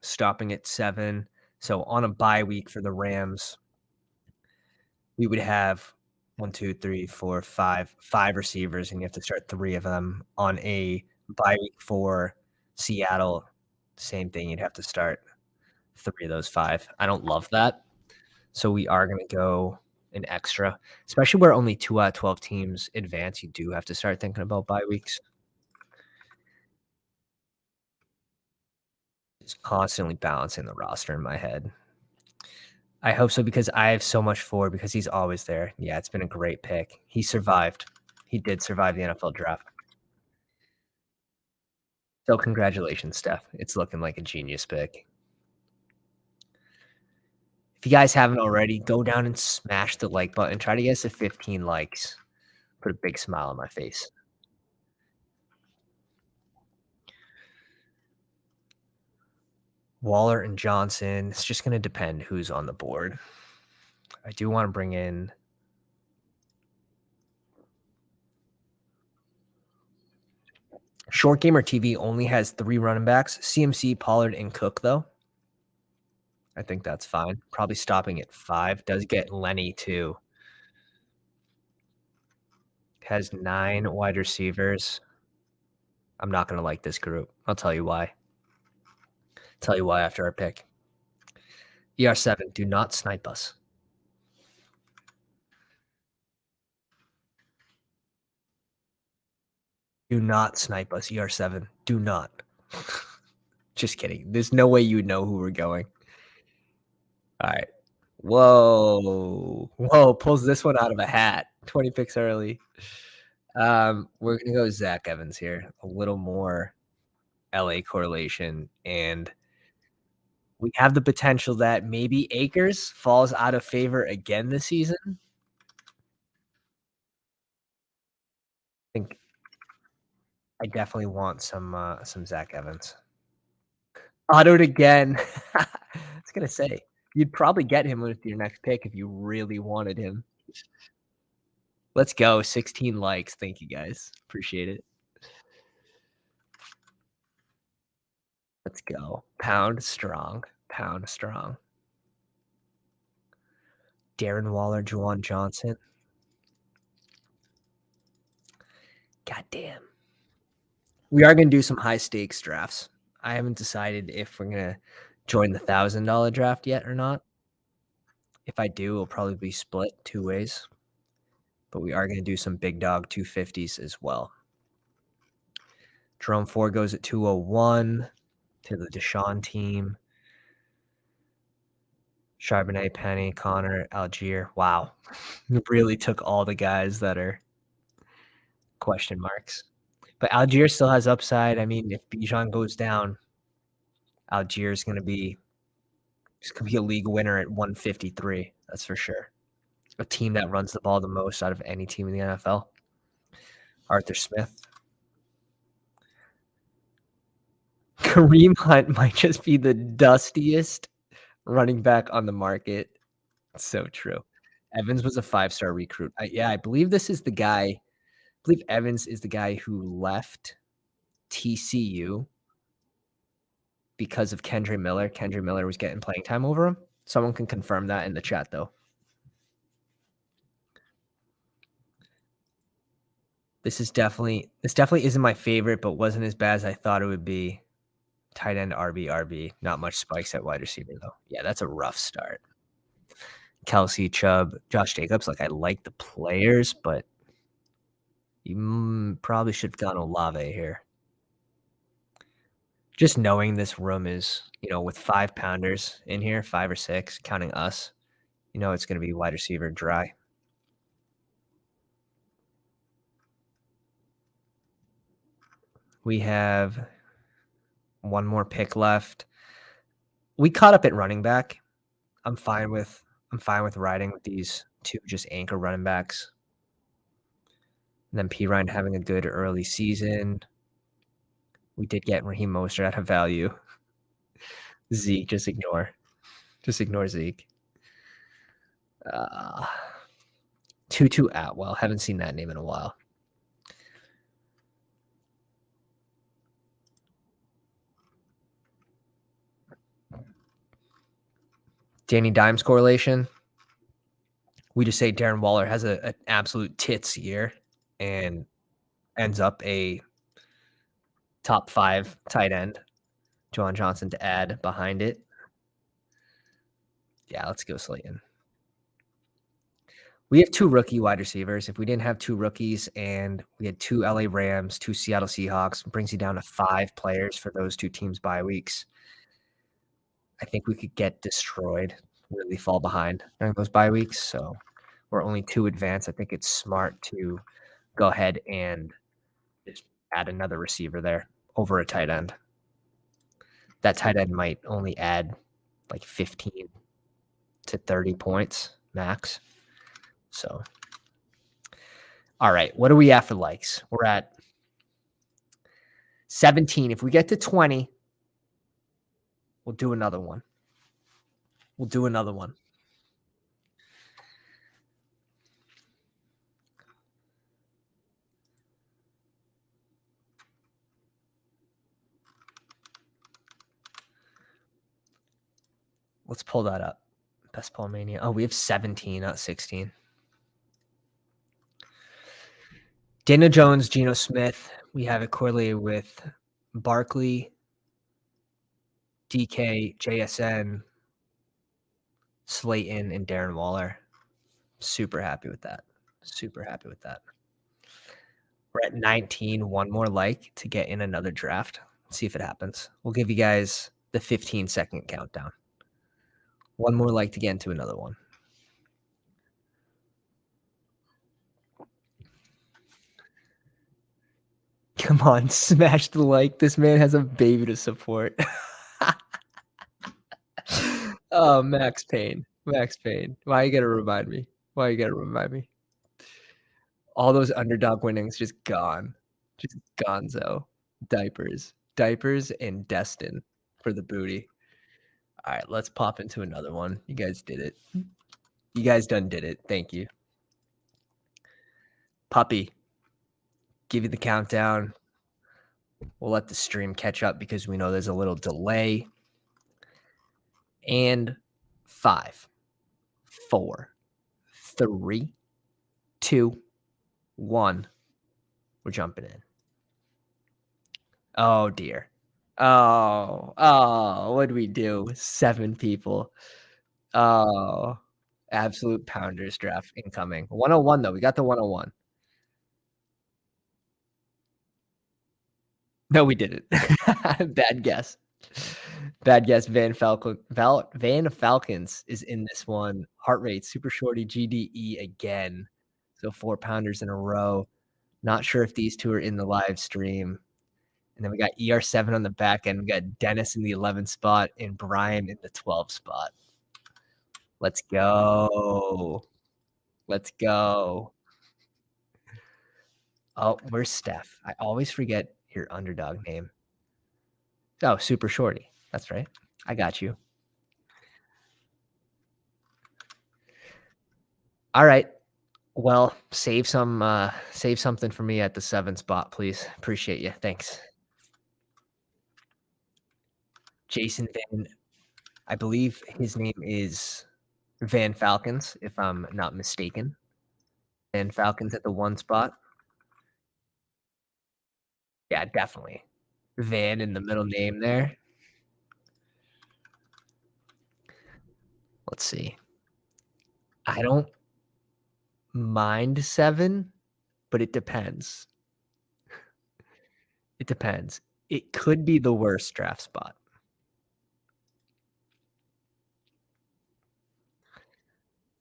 S1: stopping at 7. So on a bye week for the Rams, we would have 1, 2, 3, 4, 5 receivers, and you have to start 3 of them. On a bye week for Seattle, same thing. You'd have to start 3 of those 5. I don't love that. So we are going to go an extra, especially where only 2 out of 12 teams advance. You do have to start thinking about bye weeks. Just constantly balancing the roster in my head. I hope so because I have so much for because he's always there. Yeah, it's been a great pick. He survived. He did survive the NFL draft. So congratulations, Steph. It's looking like a genius pick. If you guys haven't already, go down and smash the like button. Try to get us to 15 likes. Put a big smile on my face. Waller and Johnson. It's just going to depend who's on the board. I do want to bring in Short Gamer TV only has 3 running backs, CMC, Pollard, and Cook, though. I think that's fine. Probably stopping at 5. Does get Lenny, too. Has 9 wide receivers. I'm not going to like this group. I'll tell you why. Tell you why after our pick. ER7, do not snipe us. Do not snipe us, ER7. Do not. Just kidding. There's no way you would know who we're going. All right. Whoa. Whoa. Pulls this one out of a hat. 20 picks early. We're going to go Zach Evans here. A little more LA correlation. And we have the potential that maybe Akers falls out of favor again this season. I think I definitely want some Zach Evans. Autoed again. I was going to say, you'd probably get him with your next pick if you really wanted him. Let's go. 16 likes. Thank you, guys. Appreciate it. Let's go. Pound strong. Pound strong. Darren Waller, Juwan Johnson. God damn. We are going to do some high stakes drafts. I haven't decided if we're going to join the $1,000 draft yet or not. If I do, it'll probably be split 2 ways. But we are going to do some big dog 250s as well. Jerome Ford goes at 201 to the Deshaun team. Charbonnet, Penny, Connor, Algier. Wow. Really took all the guys that are question marks. But Algier still has upside. I mean, if Bijan goes down, Algier is going to be a league winner at 153. That's for sure. A team that runs the ball the most out of any team in the NFL. Arthur Smith. Kareem Hunt might just be the dustiest running back on the market. So true. Evans was a 5-star recruit. I believe this is the guy. I believe Evans is the guy who left TCU because of Kendre Miller. Kendre Miller was getting playing time over him. Someone can confirm that in the chat, though. This definitely isn't my favorite, but wasn't as bad as I thought it would be. Tight end RB. Not much spikes at wide receiver though. Yeah, that's a rough start. Kelsey, Chubb, Josh Jacobs. Like I like the players, but you probably should have gone Olave here. Just knowing this room is, with 5 pounders in here, 5 or 6, counting us, it's going to be wide receiver dry. We have one more pick left. We caught up at running back. I'm fine with I'm fine with riding with these two just anchor running backs. And then P Ryan having a good early season. We did get Raheem Mostert out of value. Zeke, just ignore. Just ignore Zeke. Uh, Tutu Atwell. Haven't seen that name in a while. Danny Dimes correlation. We just say Darren Waller has an absolute tits year and ends up a top 5 tight end. John Johnson to add behind it. Yeah, let's go Slayton. We have 2 rookie wide receivers. If we didn't have 2 rookies and we had 2 LA Rams, 2 Seattle Seahawks, brings you down to 5 players for those 2 teams' bye weeks. I think we could get destroyed, really fall behind during those bye weeks. So we're only 2 advanced. I think it's smart to go ahead and just add another receiver there over a tight end. That tight end might only add like 15 to 30 points max. So, all right, what are we at for likes? We're at 17. If we get to 20, we'll do another one. Let's pull that up. Best Ball Mania. Oh, we have 17, not 16. Daniel Jones, Geno Smith. We have it correlated with Barkley, DK, JSN, Slayton, and Darren Waller. Super happy with that. We're at 19. One more like to get in another draft. Let's see if it happens. We'll give you guys the 15-second countdown. One more like to get into another one. Come on, smash the like. This man has a baby to support. Oh, Max Payne. Why you gotta remind me? All those underdog winnings just gone. Just gonzo. Diapers and Destin for the booty. All right, let's pop into another one. You guys did it. You guys done did it. Thank you. Puppy, give you the countdown. We'll let the stream catch up because we know there's a little delay. And 5, 4, 3, 2, 1. We're jumping in. Oh dear. What'd we do? 7 people. Oh, absolute pounders draft incoming. 101 though. We got the 101. No, we didn't. Bad guess. Van Falcons is in this one. Heart rate, super shorty, GDE again. So 4 pounders in a row. Not sure if these 2 are in the live stream. And then we got ER7 on the back end. We got Dennis in the 11th spot and Brian in the 12th spot. Let's go. Oh, where's Steph? I always forget your underdog name. Oh, Super Shorty. That's right. I got you. All right. Well, save something for me at the 7th spot, please. Appreciate you. Thanks. Jason Van, I believe his name is Van Falcons, if I'm not mistaken. Van Falcons at the 1 spot. Yeah, definitely. Van in the middle name there. Let's see. I don't mind 7, but it depends. It depends. It could be the worst draft spot.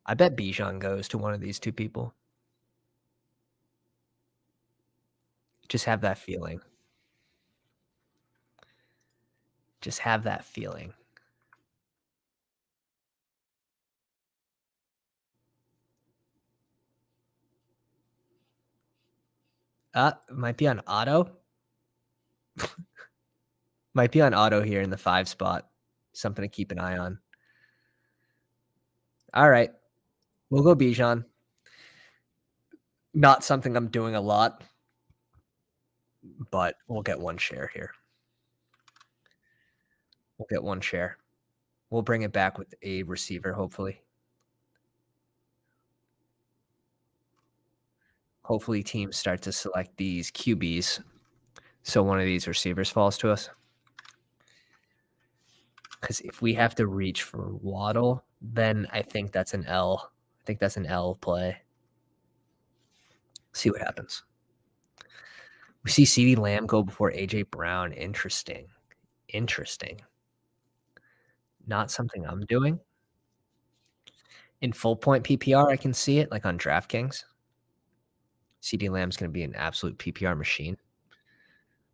S1: I bet Bijan goes to one of these 2 people. Just have that feeling. Just have that feeling. Might be on auto. Might be on auto here in the 5 spot. Something to keep an eye on. Alright, we'll go Bijan. Not something I'm doing a lot, but we'll get 1 share here. We'll get 1 share. We'll bring it back with a receiver, hopefully. Hopefully, teams start to select these QBs, so one of these receivers falls to us. Because if we have to reach for Waddle, then I think that's an L. I think that's an L play. See what happens. We see CeeDee Lamb go before AJ Brown. Interesting. Interesting. Not something I'm doing. In full point PPR, I can see it, like on DraftKings. CeeDee Lamb's going to be an absolute PPR machine,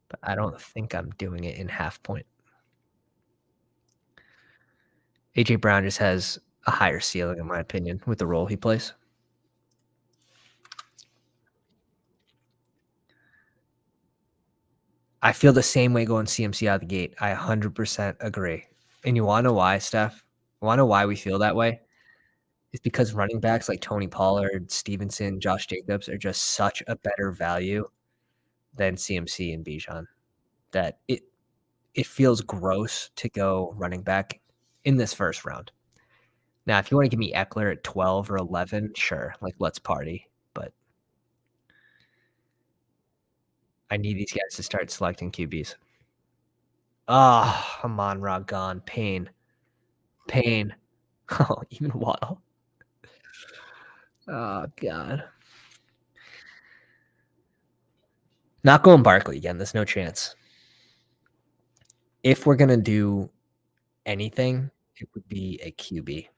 S1: but I don't think I'm doing it in half point. AJ Brown just has a higher ceiling, in my opinion, with the role he plays. I feel the same way going CMC out of the gate. I 100% agree. And you want to know why, Steph? You want to know why we feel that way? It's because running backs like Tony Pollard, Stevenson, Josh Jacobs are just such a better value than CMC and Bijan that it feels gross to go running back in this first round. Now, if you want to give me Eckler at 12 or 11, sure, like let's party. But I need these guys to start selecting QBs. Ah, oh, Amon-Ra gone. Pain. Pain. Oh, even Waddle. Oh, God. Not going Barkley again. There's no chance. If we're going to do anything, it would be a QB.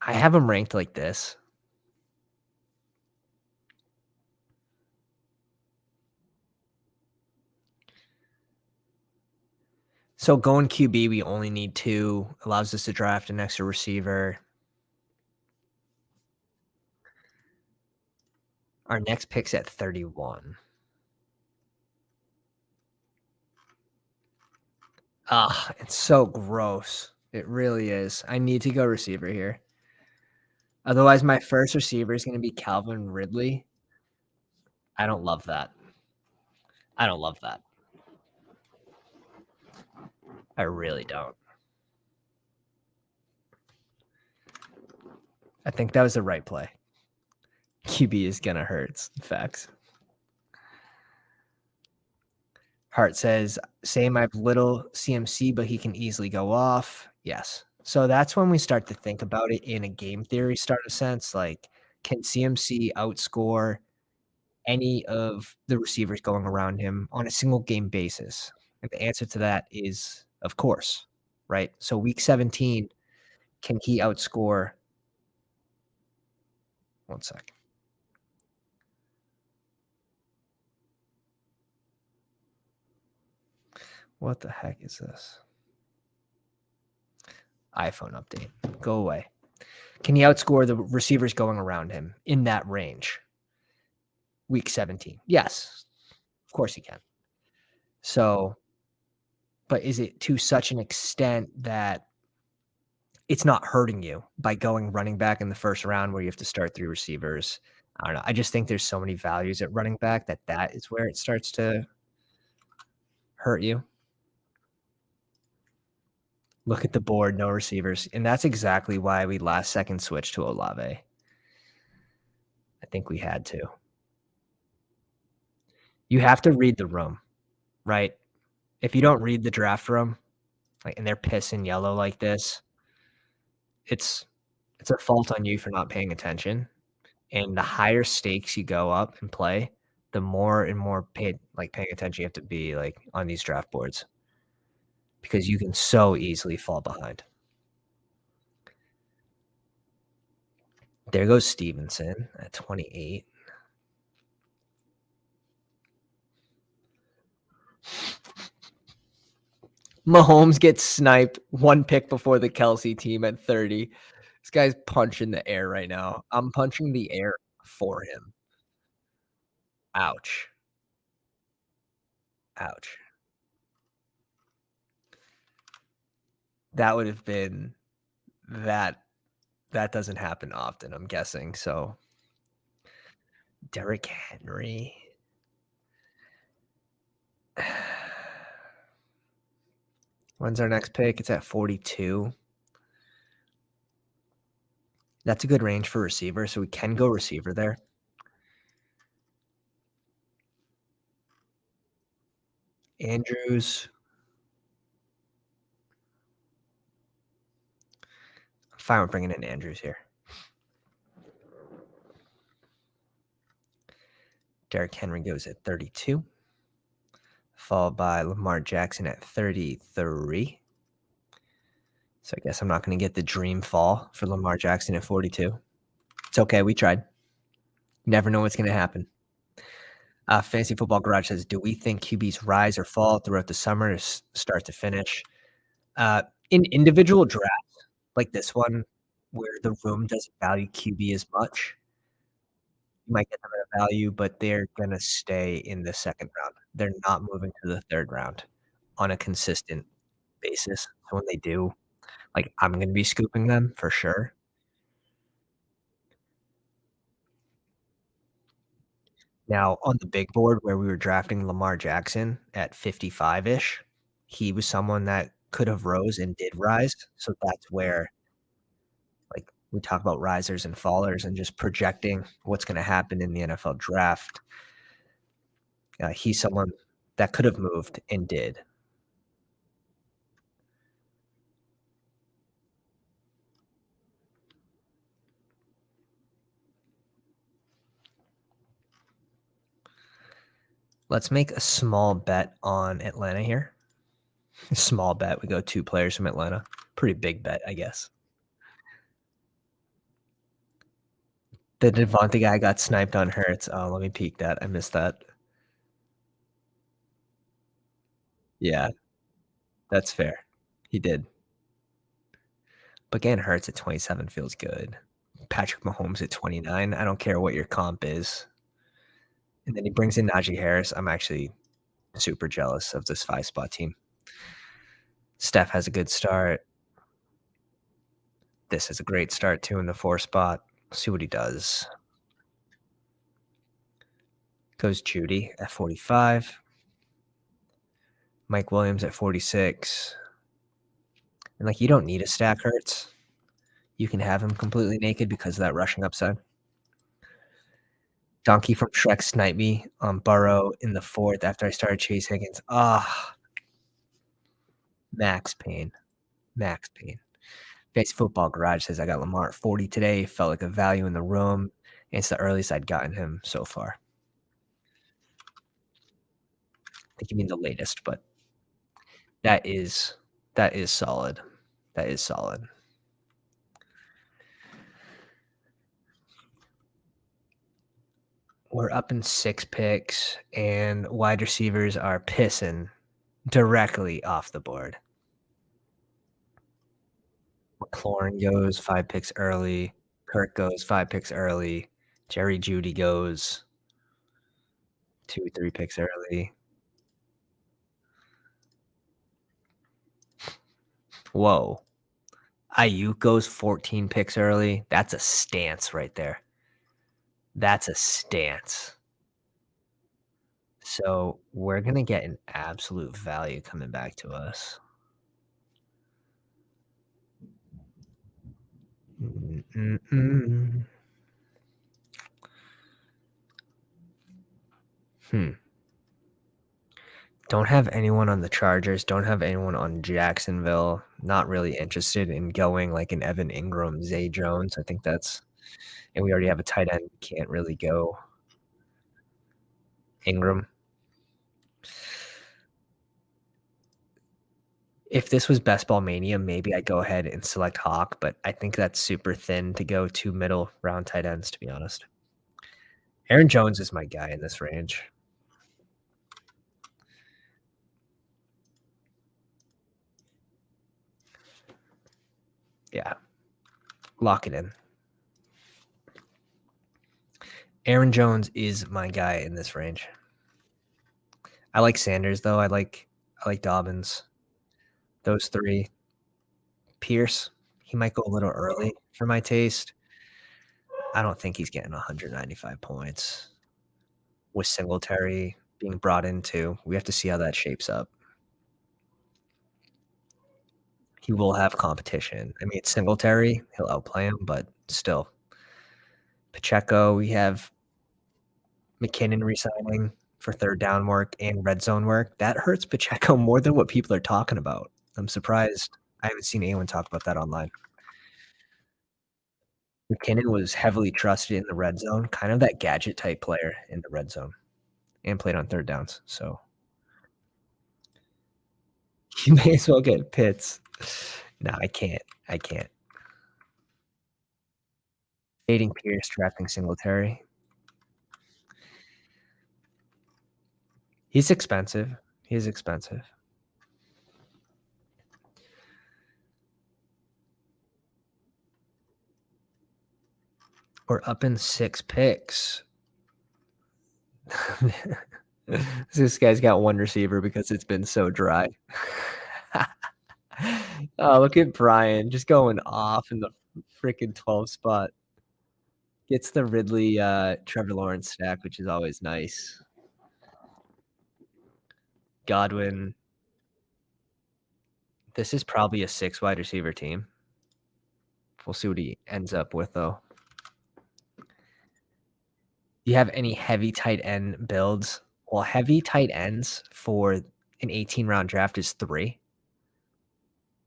S1: I have him ranked like this. So going QB, we only need 2. Allows us to draft an extra receiver. Our next pick's at 31. Ah, it's so gross. It really is. I need to go receiver here. Otherwise, my first receiver is going to be Calvin Ridley. I don't love that. I don't love that. I really don't. I think that was the right play. QB is going to hurt. Facts. Hart says, same, I have little CMC, but he can easily go off. Yes. So that's when we start to think about it in a game theory start of sense. Like, can CMC outscore any of the receivers going around him on a single game basis? And the answer to that is, of course, right? So week 17, can he outscore? One sec. What the heck is this? iPhone update. Go away. Can he outscore the receivers going around him in that range? Week 17. Yes, of course he can. So, but is it to such an extent that it's not hurting you by going running back in the first round where you have to start 3 receivers? I don't know. I just think there's so many values at running back that is where it starts to hurt you. Look at the board, no receivers, and that's exactly why we last second switched to Olave. I think we had to. You have to read the room, right? If you don't read the draft room, like, and they're pissing yellow like this, it's it's a fault on you for not paying attention, and the higher stakes you go up and play, the more and more paying attention you have to be, like, on these draft boards because you can so easily fall behind. There goes Stevenson at 28. Mahomes gets sniped 1 pick before the Kelsey team at 30. This guy's punching the air right now. I'm punching the air for him. Ouch. Ouch. That would have been that that doesn't happen often, I'm guessing, so Derrick Henry. When's our next pick? It's at 42. That's a good range for receiver, so we can go receiver there. Andrews. I'm fine with bringing in Andrews here. Derrick Henry goes at 32, followed by Lamar Jackson at 33. So I guess I'm not going to get the dream fall for Lamar Jackson at 42. It's okay. We tried. Never know what's going to happen. Fantasy Football Garage says, do we think QBs rise or fall throughout the summer, start to finish? In individual drafts like this one, where the room doesn't value QB as much, you might get them at a value, but they're going to stay in the second round. They're not moving to the third round on a consistent basis. So when they do, like, I'm going to be scooping them for sure. Now, on the big board where we were drafting Lamar Jackson at 55-ish, he was someone that could have rose and did rise, so that's where, like, we talk about risers and fallers and just projecting what's gonna happen in the NFL draft. He's someone that could have moved and did. Let's make a small bet on Atlanta here. Small bet, we go 2 players from Atlanta. Pretty big bet, I guess. The Devontae guy got sniped on Hurts. Oh, let me peek that. I missed that. Yeah, that's fair. He did. But getting Hurts at 27 feels good. Patrick Mahomes at 29, I don't care what your comp is. And then he brings in Najee Harris. I'm actually super jealous of this 5-spot team. Steph has a good start. This is a great start too in the 4 spot. See what he does. Goes Judy at 45. Mike Williams at 46. And, like, you don't need a stack Hurts. You can have him completely naked because of that rushing upside. Donkey from Shrek sniped me on Burrow in the 4th after I started Chase Higgins. Ah, max pain. Max pain. Face Football Garage says, I got Lamar at 40 today. Felt like a value in the room. And it's the earliest I'd gotten him so far. I think you mean the latest, but that is solid. That is solid. We're up in 6 picks, and wide receivers are pissing directly off the board. McLaurin goes 5 picks early. Kirk goes 5 picks early. Jerry Jeudy goes 2, 3 picks early. Whoa. Ayuk goes 14 picks early. That's a stance right there. That's a stance. So we're gonna get an absolute value coming back to us. Mm-mm. Don't have anyone on the Chargers. Don't have anyone on Jacksonville. Not really interested in going like an Evan Ingram, Zay Jones. I think that's, and we already have a tight end. Can't really go Ingram. If this was Best Ball Mania, maybe I'd go ahead and select Hawk, but I think that's super thin to go two middle round tight ends, to be honest. Aaron Jones is my guy in this range. Yeah. Lock it in. Aaron Jones is my guy in this range. I like Sanders though. I like Dobbins. Those three. Pierce, he might go a little early for my taste. I don't think he's getting 195 points. With Singletary being brought in too, we have to see how that shapes up. He will have competition. I mean, it's Singletary, he'll outplay him, but still. Pacheco, we have McKinnon resigning for third down work and red zone work. That hurts Pacheco more than what people are talking about. I'm surprised I haven't seen anyone talk about that online. McKinnon was heavily trusted in the red zone, kind of that gadget type player in the red zone, and played on third downs. So you may as well get Pitts. No, I can't. I can't. Fading Pierce, drafting Singletary. He's expensive. He's expensive. We're up in 6 picks. This guy's got one receiver because it's been so dry. Oh, look at Brian just going off in the freaking 12 spot. Gets the Ridley Trevor Lawrence stack, which is always nice. Godwin. This is probably a 6 wide receiver team. We'll see what he ends up with, though. Do you have any heavy tight end builds? Well, heavy tight ends for an 18-round draft is 3.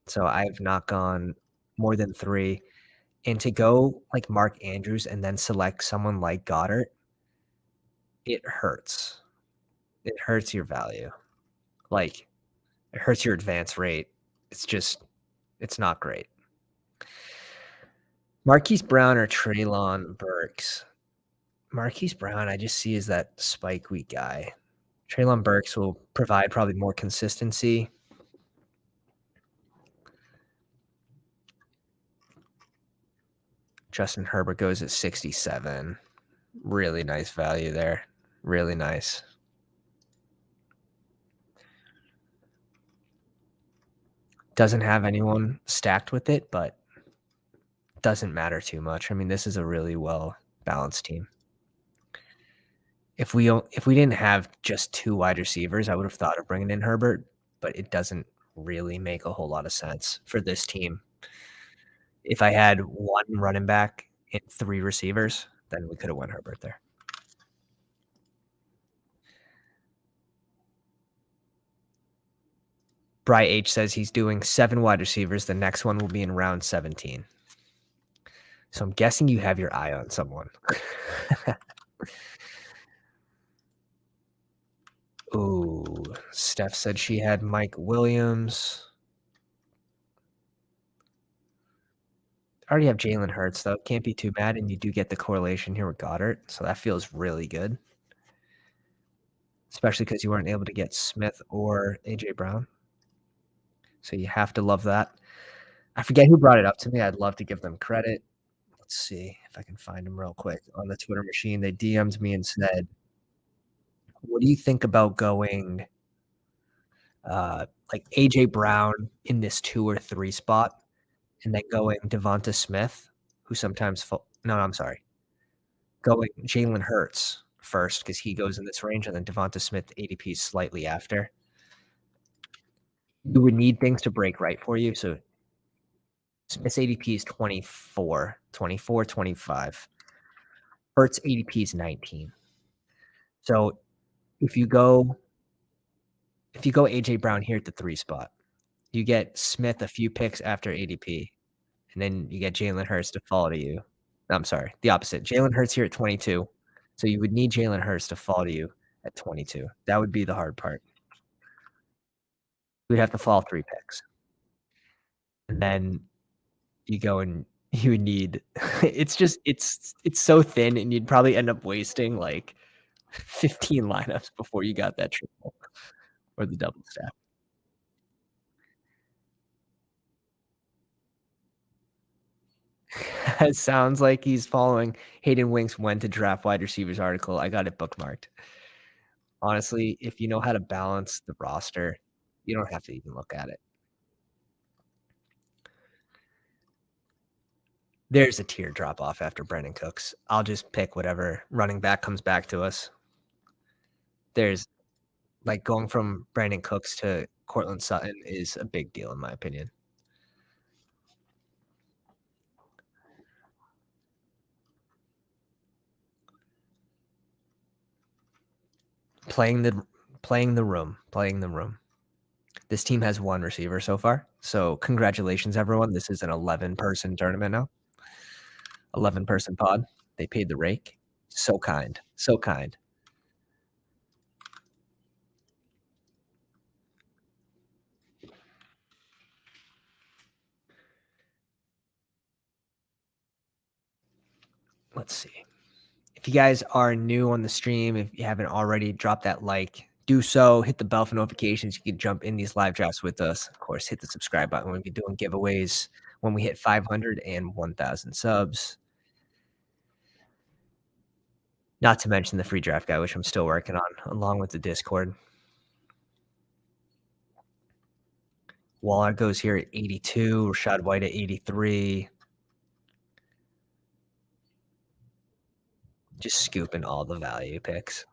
S1: So I've not gone more than 3. And to go like Mark Andrews and then select someone like Goddard, it hurts. It hurts your value. Like, it hurts your advance rate. It's not great. Marquise Brown or Treylon Burks? Marquise Brown, I just see as that spike week guy. Treylon Burks will provide probably more consistency. Justin Herbert goes at 67. Really nice value there. Really nice. Doesn't have anyone stacked with it, but doesn't matter too much. I mean, this is a really well balanced team. If we didn't have just 2 wide receivers, I would have thought of bringing in Herbert, but it doesn't really make a whole lot of sense for this team. If I had 1 running back and 3 receivers, then we could have went Herbert there. Bry H says he's doing 7 wide receivers. The next one will be in round 17. So I'm guessing you have your eye on someone. Ooh, Steph said she had Mike Williams. I already have Jalen Hurts, though. Can't be too bad, and you do get the correlation here with Goddard, so that feels really good. Especially because you weren't able to get Smith or A.J. Brown. So you have to love that. I forget who brought it up to me. I'd love to give them credit. Let's see if I can find them real quick on the Twitter machine. They DM'd me and said, what do you think about going like A.J. Brown in this 2 or 3 spot and then going Devonta Smith, who sometimes no, I'm sorry. Going Jalen Hurts first because he goes in this range, and then Devonta Smith ADP slightly after. You would need things to break right for you. So Smith's ADP is 24, 24, 25. Hurts ADP is 19. So if you go AJ Brown here at the 3 spot, you get Smith a few picks after ADP, and then you get Jalen Hurts to fall to you. I'm sorry, the opposite. Jalen Hurts here at 22. So you would need Jalen Hurts to fall to you at 22. That would be the hard part. We'd have to fall 3 picks. And then you go and you would need it's just it's so thin, and you'd probably end up wasting like 15 lineups before you got that triple or the double stack. It sounds like he's following Hayden Wink's when to draft wide receivers article. I got it bookmarked. Honestly, if you know how to balance the roster, you don't have to even look at it. There's a tier drop off after Brandon Cooks. I'll just pick whatever running back comes back to us. There's like going from Brandon Cooks to Cortland Sutton is a big deal in my opinion. Playing the room. This team has 1 receiver so far. So congratulations, everyone. This is an 11-person tournament now. 11-person pod. They paid the rake. So kind. So kind. Let's see. If you guys are new on the stream, if you haven't already, drop that like. Do so. Hit the bell for notifications. You can jump in these live drafts with us. Of course, hit the subscribe button. We'll be doing giveaways when we hit 500 and 1,000 subs. Not to mention the free draft guide, which I'm still working on, along with the Discord. Waller goes here at 82. Rashad White at 83. Just scooping all the value picks.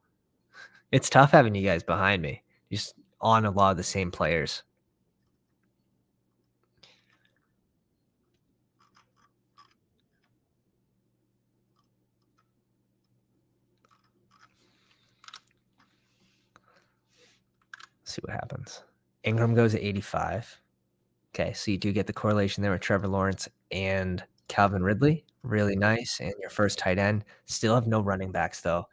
S1: It's tough having you guys behind me. Just on a lot of the same players. Let's see what happens. Ingram goes at 85. Okay, so you do get the correlation there with Trevor Lawrence and Calvin Ridley. Really nice. And your first tight end. Still have no running backs, though.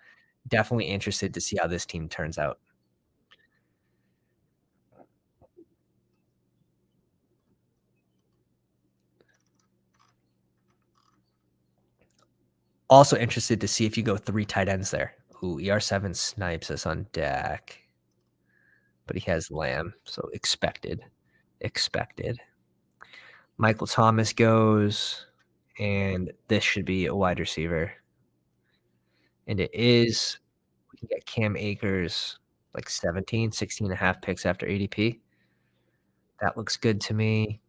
S1: Definitely interested to see how this team turns out. Also interested to see if you go 3 tight ends there. Ooh, ER7 snipes us on Dak. But he has Lamb, so expected. Michael Thomas goes, and this should be a wide receiver. And it is. We can get Cam Akers like 17, 16 and a half picks after ADP. That looks good to me.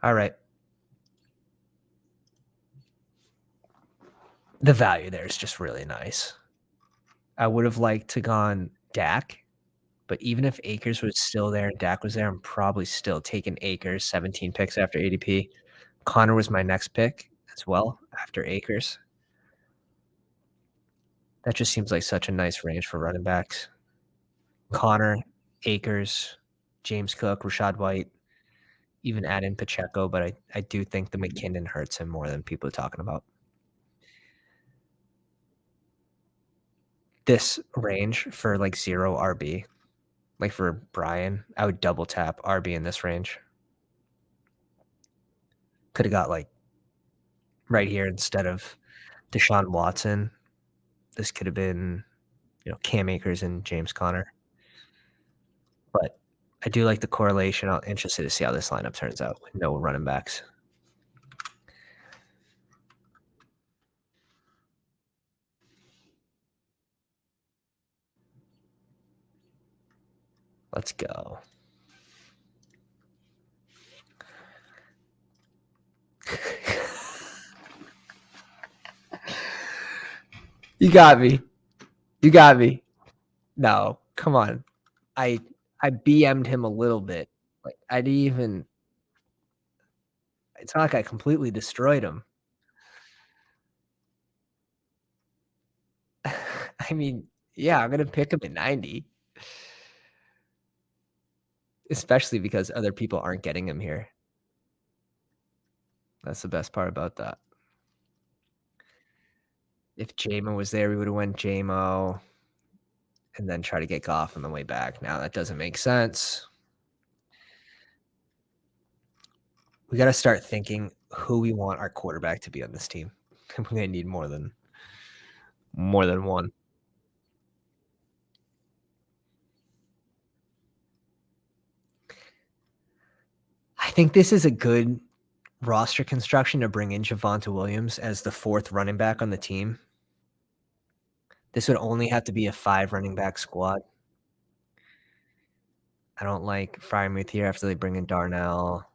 S1: All right. The value there is just really nice. I would have liked to gone Dak, but even if Akers was still there and Dak was there, I'm probably still taking Akers, 17 picks after ADP. Connor was my next pick as well after Akers. That just seems like such a nice range for running backs. Connor, Akers, James Cook, Rashad White, even add in Pacheco, but I do think the McKinnon hurts him more than people are talking about. This range for like 0 RB, like for Brian, I would double tap RB in this range. Could have got like right here instead of Deshaun Watson. This could have been, Cam Akers and James Conner. But I do like the correlation. I'm interested to see how this lineup turns out with no running backs. Let's go. You got me. You got me. No, come on. I BM'd him a little bit. Like, I didn't even it's not like I completely destroyed him. I mean, yeah, I'm gonna pick him at 90, especially because other people aren't getting him here. That's the best part about that. If JMO was there, we would've went JMO and then try to get Goff on the way back. Now that doesn't make sense. We gotta start thinking who we want our quarterback to be on this team. We're gonna need more than one. I think this is a good roster construction to bring in Javonte Williams as the 4th running back on the team. This would only have to be a 5 running back squad. I don't like Freiermuth here after they bring in Darnell.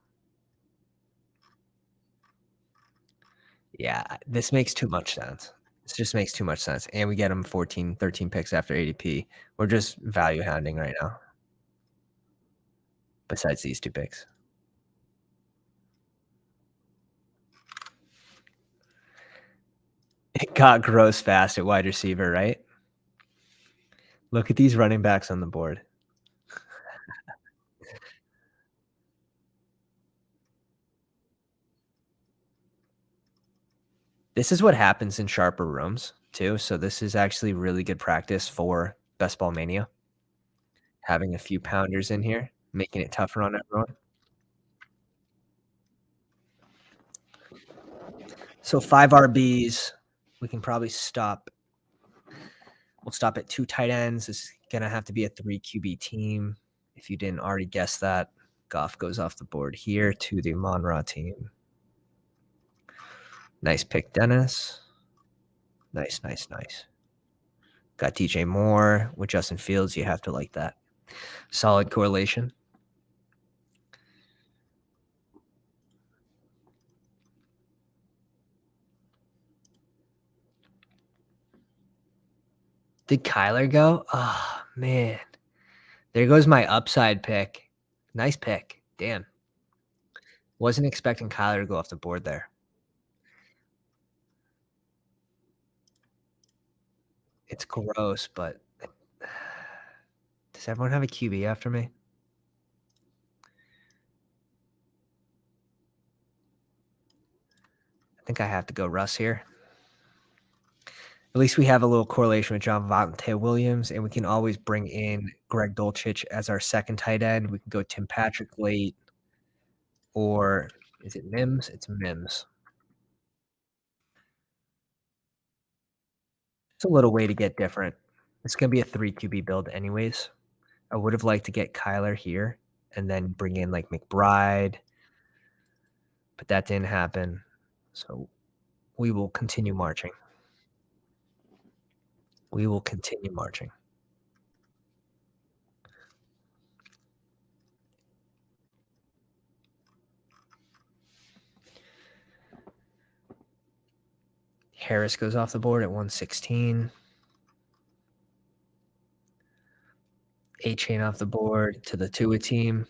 S1: Yeah, this makes too much sense. This just makes too much sense, and we get him 14, 13 picks after ADP. We're just value hounding right now, besides these 2 picks. It got gross fast at wide receiver, right? Look at these running backs on the board. This is what happens in sharper rooms too, so this is actually really good practice for Best Ball Mania. Having a few pounders in here, making it tougher on everyone. So 5 RBs. We can probably stop. We'll stop at 2 tight ends. This is gonna have to be a 3 QB team. If you didn't already guess that, Goff goes off the board here to the Monra team. Nice pick, Dennis. Nice, nice, nice. Got DJ Moore with Justin Fields. You have to like that. Solid correlation. Did Kyler go? Oh, man. There goes my upside pick. Nice pick. Damn. Wasn't expecting Kyler to go off the board there. It's gross, but does everyone have a QB after me? I think I have to go Russ here. At least we have a little correlation with Javonte Williams, and we can always bring in Greg Dulcich as our second tight end. We can go Tim Patrick late, or is it Mims? It's Mims. It's a little way to get different. It's going to be a 3 QB build anyways. I would have liked to get Kyler here and then bring in like McBride, but that didn't happen. So we will continue marching. We will continue marching. Harris goes off the board at 116. A-Chain off the board to the Tua team.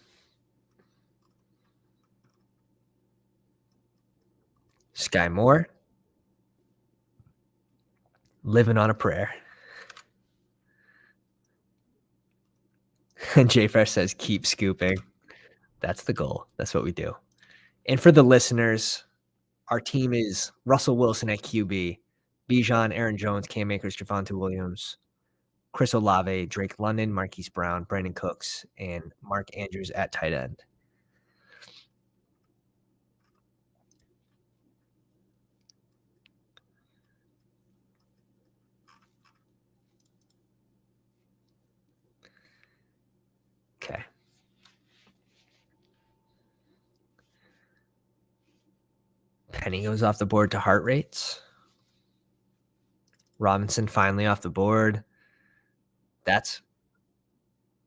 S1: Sky Moore. Living on a prayer. And J-Fresh says, keep scooping. That's the goal. That's what we do. And for the listeners, our team is Russell Wilson at QB, Bijan, Aaron Jones, Cam Akers, Javonte Williams, Chris Olave, Drake London, Marquise Brown, Brandon Cooks, and Mark Andrews at tight end. Okay. Penny goes off the board to heart rates. Robinson finally off the board. That's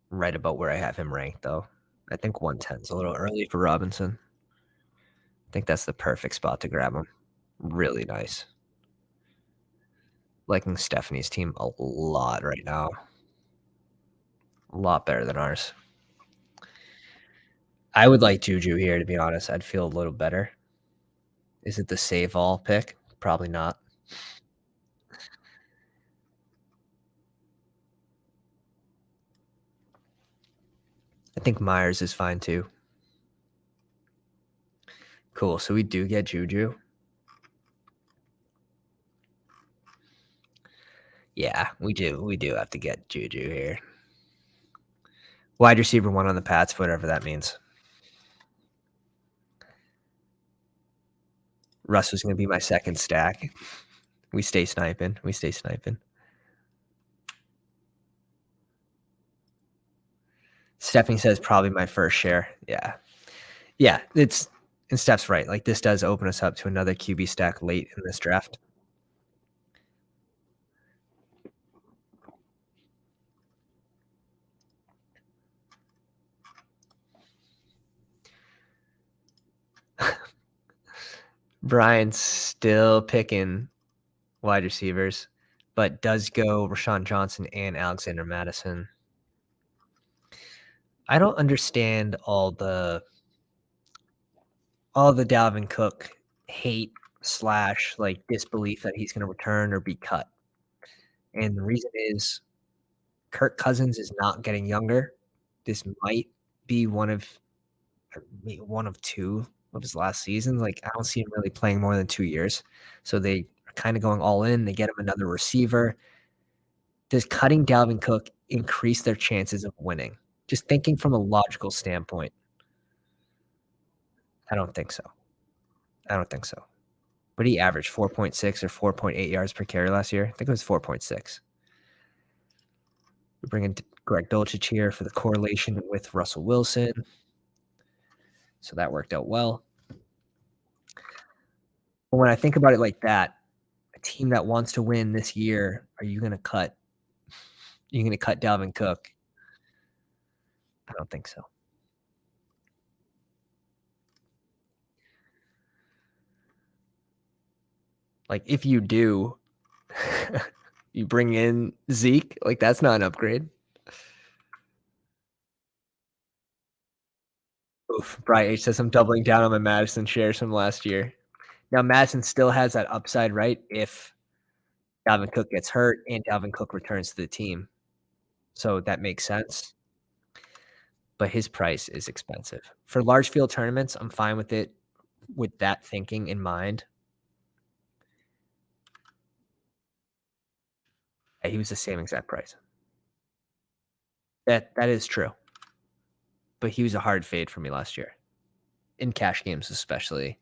S1: right about where I have him ranked, though. I think 110 is a little early for Robinson. I think that's the perfect spot to grab him. Really nice. liking Stephanie's team a lot right now. A lot better than ours. I would like Juju here, to be honest. I'd feel a little better. Is it the save all pick? Probably not. I think Myers is fine too. Cool. So we do get Juju. Yeah, we do. We do have to get Juju here. Wide receiver one on the Pats, whatever that means. Russ was going to be my second stack. We stay sniping. We stay sniping. Stephanie says probably my first share. Yeah. Yeah. And Steph's right. Like this does open us up to another QB stack late in this draft. Brian's still picking wide receivers, but does go Rashawn Johnson and Alexander Madison. I don't understand all the Dalvin Cook hate / like disbelief that he's going to return or be cut. And the reason is Kirk Cousins is not getting younger. This might be one of two of his last seasons. Like I don't see him really playing more than 2 years. So they are kind of going all in. They get him another receiver. Does cutting Dalvin Cook increase their chances of winning? Just thinking from a logical standpoint, I don't think so. I don't think so. But he averaged 4.6 or 4.8 yards per carry last year. I think it was 4.6. We bring in Greg Dulcich here for the correlation with Russell Wilson. So that worked out well. But when I think about it like that, a team that wants to win this year, are you going to cut? You're going to cut Dalvin Cook? I don't think so. Like if you do, you bring in Zeke. Like that's not an upgrade. Oof. Brian H says I'm doubling down on my Madison shares from last year. Now Madison still has that upside, right? If Dalvin Cook gets hurt and Dalvin Cook returns to the team. So that makes sense. But his price is expensive. For large field tournaments, I'm fine with it with that thinking in mind. Yeah, he was the same exact price. That is true. But he was a hard fade for me last year. In cash games especially.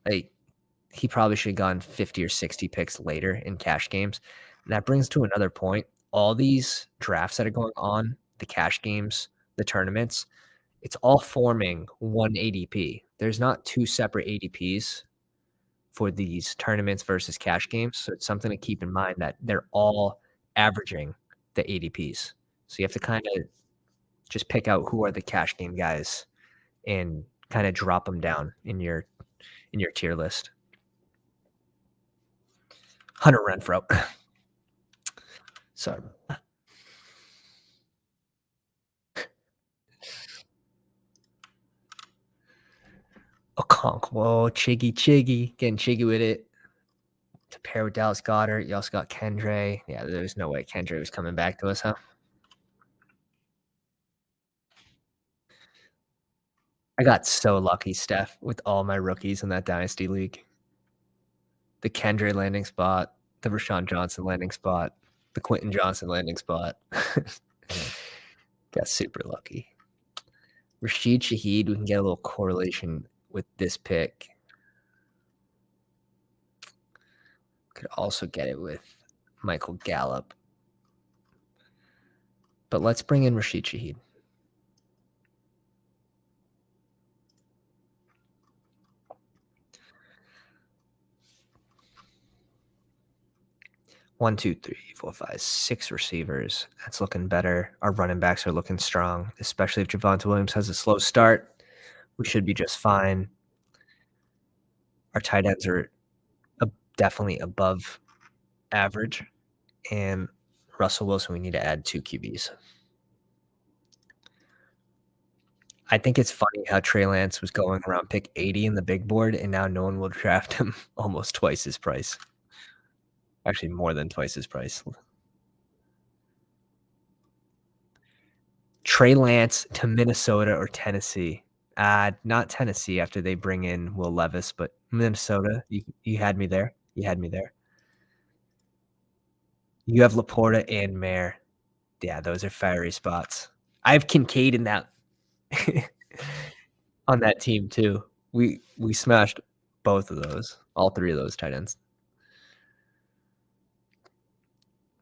S1: Like he probably should have gone 50 or 60 picks later in cash games. And that brings to another point. All these drafts that are going on, the cash games, the tournaments, it's all forming one ADP. There's not two separate ADPs for these tournaments versus cash games. So it's something to keep in mind that they're all averaging the ADPs. So you have to kind of just pick out who are the cash game guys and kind of drop them down in your tier list. Hunter Renfro. Sorry. Whoa, Chiggy, getting Chiggy with it. To pair with Dallas Goedert, you also got Kendre. Yeah, there's no way Kendre was coming back to us, huh? I got so lucky, Steph, with all my rookies in that dynasty league. The Kendre landing spot, the Rashawn Johnson landing spot, the Quentin Johnson landing spot. Got super lucky. Rashid Shaheed, we can get a little correlation with this pick. Could also get it with Michael Gallup. But let's bring in Rashid Shaheed. One, two, three, four, five, 6 receivers. That's looking better. Our running backs are looking strong, especially if Javonte Williams has a slow start. We should be just fine. Our tight ends are definitely above average. and Russell Wilson, we need to add 2 QBs. I think it's funny how Trey Lance was going around pick 80 in the big board, and now no one will draft him almost twice his price. Actually, more than twice his price. Trey Lance to Minnesota or Tennessee. Not Tennessee after they bring in Will Levis, but Minnesota. You had me there. You had me there. You have Laporta and Mayer. Yeah, those are fiery spots. I have Kincaid in that on that team too. We smashed both of those, all 3 of those tight ends.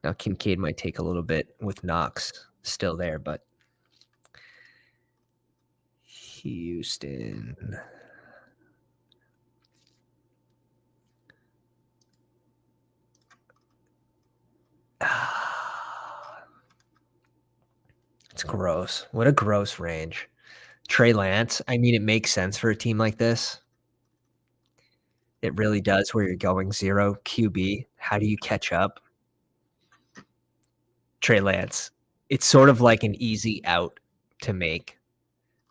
S1: Now Kincaid might take a little bit with Knox still there, but Houston. It's gross. What a gross range. Trey Lance, I mean, it makes sense for a team like this. It really does, where you're going 0 QB. How do you catch up? Trey Lance. It's sort of like an easy out to make.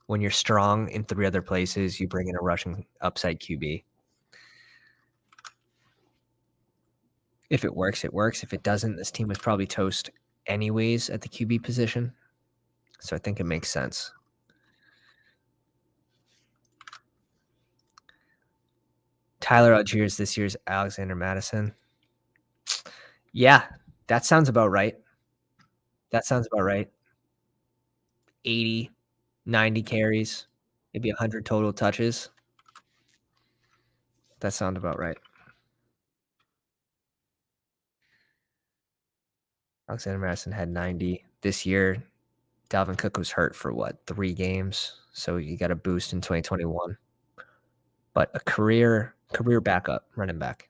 S1: When you're strong in 3 other places, you bring in a rushing upside QB. If it works, it works. If it doesn't, this team was probably toast anyways at the QB position. So I think it makes sense. Tyler Algiers this year's Alexander Madison. Yeah, that sounds about right. That sounds about right. 80, 90 carries, maybe 100 total touches. That sounds about right. Alexander Madison had 90 this year. Dalvin Cook was hurt for what, 3 games? So you got a boost in 2021. But a career backup running back.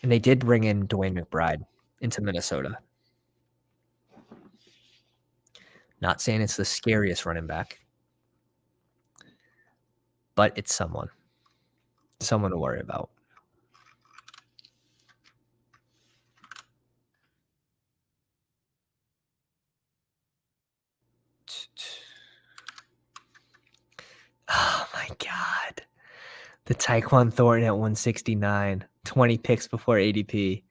S1: And they did bring in Dwayne McBride into Minnesota. Not saying it's the scariest running back, but it's someone to worry about. Oh my God. The Tyquan Thornton at 169, 20 picks before ADP.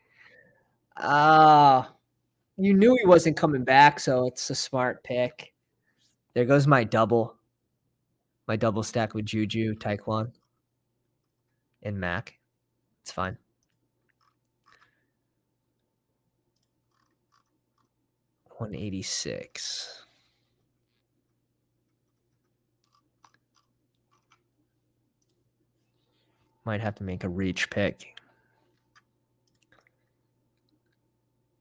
S1: You knew he wasn't coming back, so it's a smart pick. There goes my double stack with Juju, Tyquan, and Mac. It's fine. 186. Might have to make a reach pick.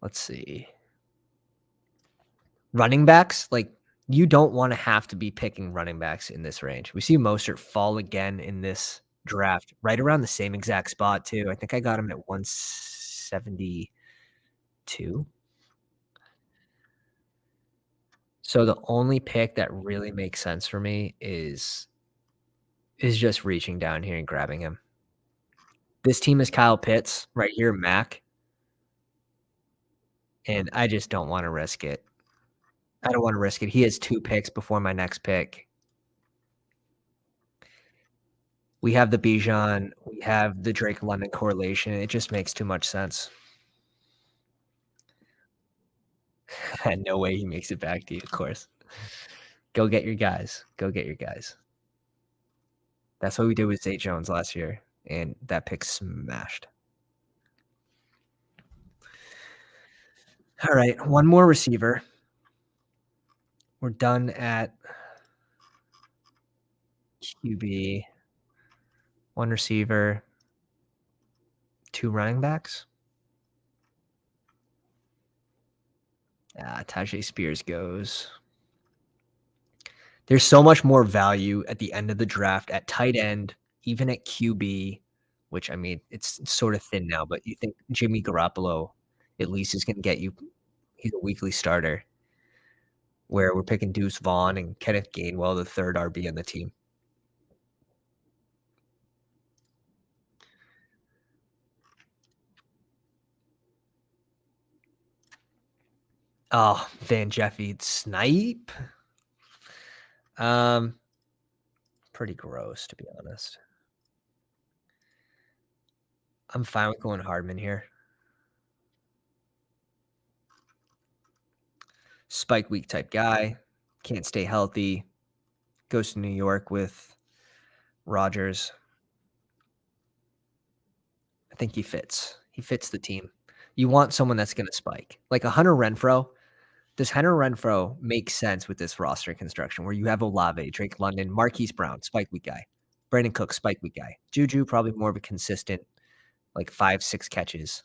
S1: Let's see. Running backs, like, you don't want to have to be picking running backs in this range. We see Mostert fall again in this draft, right around the same exact spot too. I think I got him at 172. So the only pick that really makes sense for me is just reaching down here and grabbing him. This team is Kyle Pitts right here, Mac, and I just don't want to risk it. I don't want to risk it. He has 2 picks before my next pick. We have the Bijan, we have the Drake London correlation. It just makes too much sense. No way he makes it back to you, of course. Go get your guys. Go get your guys. That's what we did with Zay Jones last year, and that pick smashed. All right, one more receiver. We're done at QB. 1 receiver, 2 running backs. Tajay Spears goes. There's so much more value at the end of the draft at tight end, even at QB, which, I mean, it's sort of thin now, but you think Jimmy Garoppolo at least is going to get you. He's a weekly starter, where we're picking Deuce Vaughn and Kenneth Gainwell, the 3rd RB on the team. Oh, Van Jeffy snipe. Um, Pretty gross to be honest. I'm fine with going Hardman here. Spike week type guy, can't stay healthy. Goes to New York with Rodgers. I think he fits. He fits the team. You want someone that's going to spike, like a Hunter Renfro. Does Hunter Renfro make sense with this roster construction where you have Olave, Drake London, Marquise Brown, spike week guy, Brandon Cook, spike week guy, Juju, probably more of a consistent, like 5, 6 catches,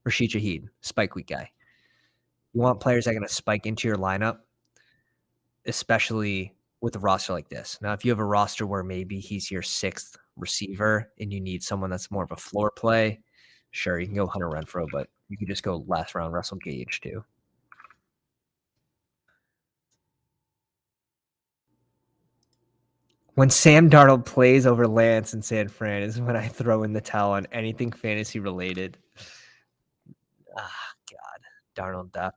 S1: Rashid Shaheed, spike week guy. You want players that are going to spike into your lineup, especially with a roster like this. Now, if you have a roster where maybe he's your 6th receiver and you need someone that's more of a floor play, sure, you can go Hunter Renfro, but you could just go last round Russell Gage too. When Sam Darnold plays over Lance in San Fran is when I throw in the towel on anything fantasy related. Ah, God. Darnold Duck.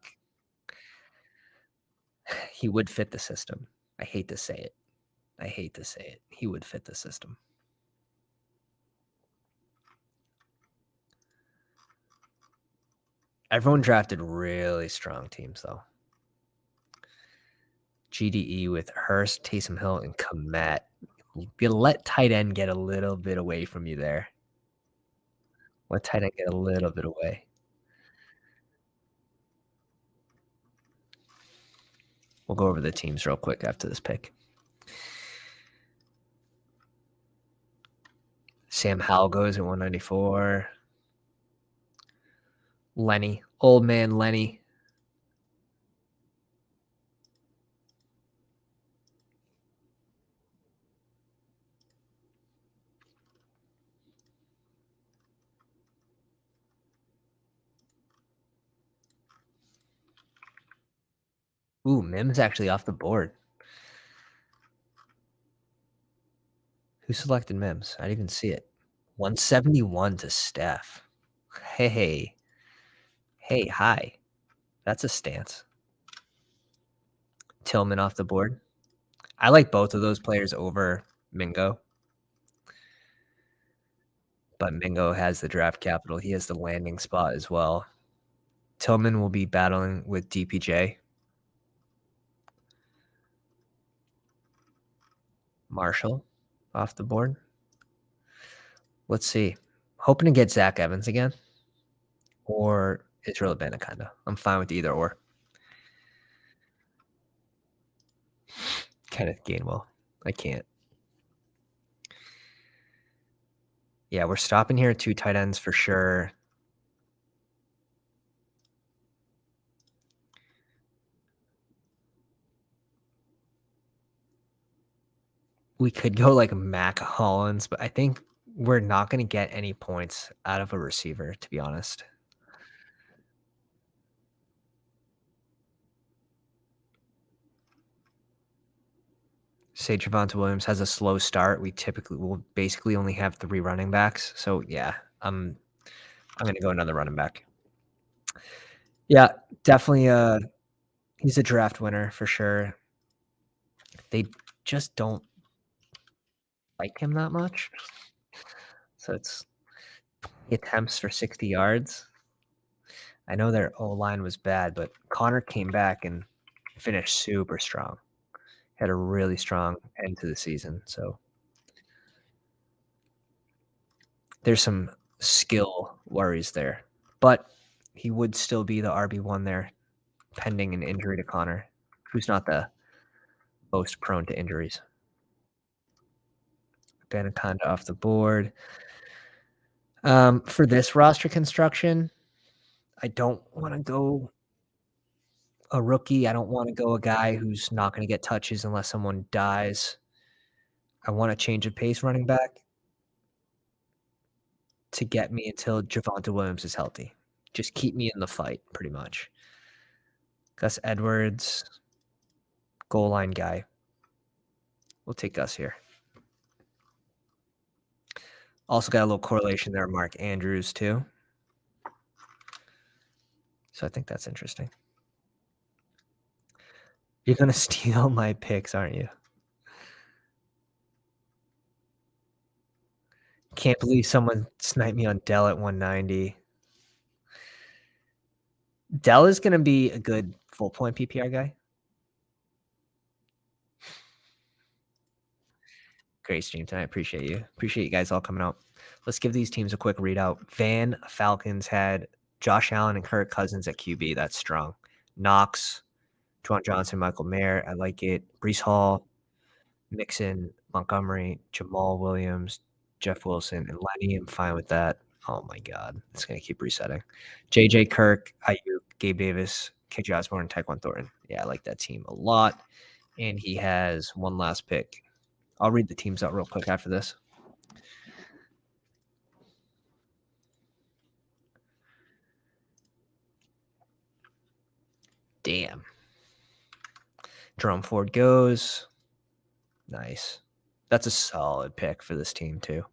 S1: He would fit the system. I hate to say it. I hate to say it. He would fit the system. Everyone drafted really strong teams, though. GDE with Hurst, Taysom Hill, and Komet. You let tight end get a little bit away from you there. Let tight end get a little bit away. We'll go over the teams real quick after this pick. Sam Howell goes at 194. Lenny, old man Lenny. Ooh, Mims actually off the board. Who selected Mims? I didn't even see it. 171 to Steph. Hey, hey, hi. That's a stance. Tillman off the board. I like both of those players over Mingo. But Mingo has the draft capital. He has the landing spot as well. Tillman will be battling with DPJ. Marshall off the board. Let's see. Hoping to get Zach Evans again or Israel Abanikanda. I'm fine with either or. Kenneth Gainwell. I can't. Yeah, we're stopping here at 2 tight ends for sure. We could go like Mac Hollins, but I think we're not going to get any points out of a receiver, to be honest. Say Javonte Williams has a slow start. We typically will basically only have 3 running backs. So yeah, I'm going to go another running back. Yeah, definitely. He's a draft winner for sure. They just don't like him that much. So it's attempts for 60 yards. I know their O line was bad, but Connor came back and finished super strong. Had a really strong end to the season. So there's some skill worries there, but he would still be the RB1 there, pending an injury to Connor, who's not the most prone to injuries. Banaconda off the board. For this roster construction, I don't want to go a rookie. I don't want to go a guy who's not going to get touches unless someone dies. I want to change of pace running back to get me until Javonte Williams is healthy. Just keep me in the fight, pretty much. Gus Edwards, goal line guy. We'll take Gus here. Also got a little correlation there, Mark Andrews, too. So I think that's interesting. You're gonna steal my picks, aren't you? Can't believe someone sniped me on Dell at 190. Dell is gonna be a good full point PPR guy. Great stream tonight. Appreciate you. Appreciate you guys all coming out. Let's give these teams a quick readout. Falcons had Josh Allen and Kirk Cousins at QB. That's strong. Knox, Juwan Johnson, Michael Mayer. I like it. Brees Hall, Mixon, Montgomery, Jamal Williams, Jeff Wilson, and Lenny. I'm fine with that. Oh my God. It's going to keep resetting. JJ Kirk, Ayuk, Gabe Davis, KJ Osborne, and Tyquan Thornton. Yeah, I like that team a lot. And he has one last pick. I'll read the teams out real quick after this. Damn. Jerome Ford goes. Nice. That's a solid pick for this team, too.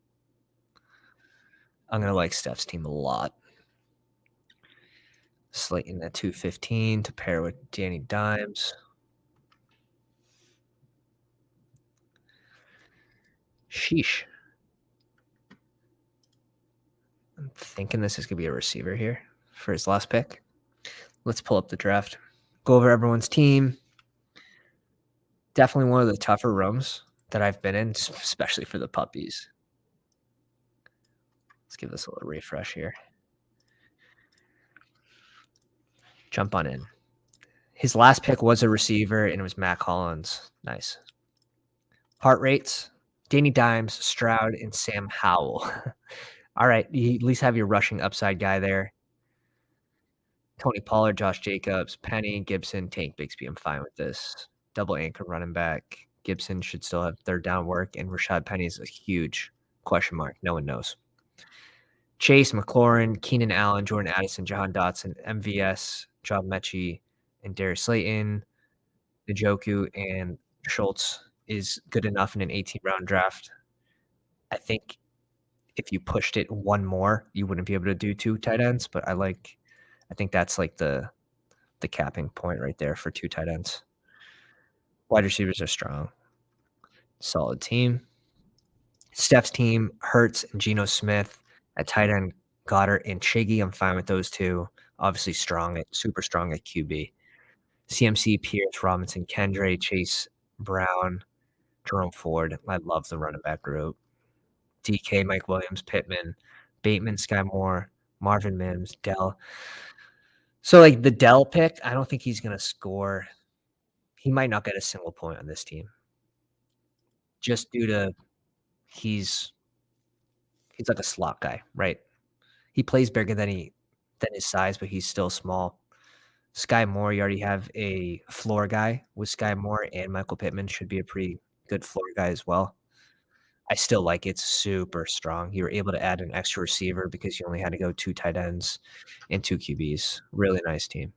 S1: I'm going to like Steph's team a lot. Slayton at 215 to pair with Danny Dimes. Sheesh. I'm thinking this is going to be a receiver here for his last pick. Let's pull up the draft. Go over everyone's team. Definitely one of the tougher rooms that I've been in, especially for the puppies. Let's give this a little refresh here. Jump on in. His last pick was a receiver, and it was Matt Collins. Nice. Heart rates, Danny Dimes, Stroud, and Sam Howell. All right, you at least have your rushing upside guy there. Tony Pollard, Josh Jacobs, Penny, Gibson, Tank Bixby. I'm fine with this. Double anchor running back. Gibson should still have third down work, and Rashad Penny is a huge question mark. No one knows. Chase, McLaurin, Keenan Allen, Jordan Addison, Jahan Dotson, MVS, John Mechie, and Darius Slayton, Njoku, and Schultz is good enough in an 18-round draft. I think if you pushed it one more, you wouldn't be able to do two tight ends, but I think that's like the capping point right there for two tight ends. Wide receivers are strong. Solid team. Steph's team, Hurts and Geno Smith. At tight end, Goddard and Chiggy. I'm fine with those two. Obviously super strong at QB. CMC, Pierce, Robinson, Kendre, Chase, Brown, Jerome Ford. I love the running back group. DK, Mike Williams, Pittman, Bateman, Sky Moore, Marvin Mims, Dell. So, like, the Dell pick, I don't think he's going to score. He might not get a single point on this team. Just due to he's like a slot guy, right? He plays bigger than his size, but he's still small. Sky Moore, you already have a floor guy with Sky Moore, and Michael Pittman should be a pretty good floor guy as well. I still like it. Super strong. You were able to add an extra receiver because you only had to go two tight ends and two QBs. Really nice team.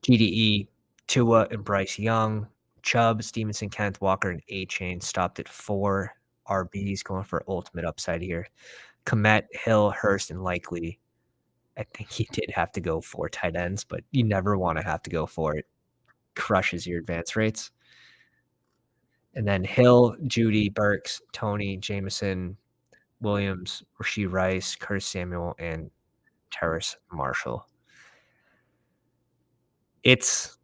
S1: GDE, Tua and Bryce Young, Chubb, Stevenson, Kenneth Walker, and A-Chain stopped at 4 RBs, going for ultimate upside here. Komet, Hill, Hurst, and Likely. I think he did have to go 4 tight ends, but you never want to have to go for it. Crushes your advance rates. And then Hill, Judy, Burks, Tony, Jameson, Williams, Rashee Rice, Curtis Samuel, and Terrace Marshall. It's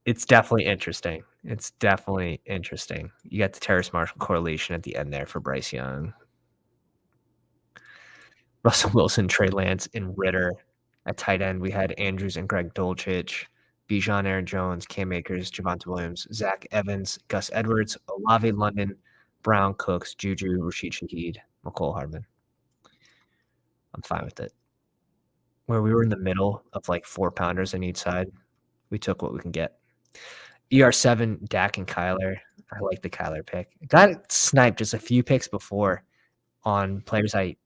S1: definitely interesting. It's definitely interesting. You got the Terrace Marshall correlation at the end there for Bryce Young. Russell Wilson, Trey Lance, and Ritter. At tight end, we had Andrews and Greg Dulcich, Bijan, Aaron Jones, Cam Akers, Javonte Williams, Zach Evans, Gus Edwards, Olave London, Brown, Cooks, Juju, Rashid Shaheed, McCole Hardman. I'm fine with it. Where we were in the middle of like 4-pounders on each side, we took what we can get. ER7, Dak and Kyler. I like the Kyler pick. Got sniped just a few picks before on players I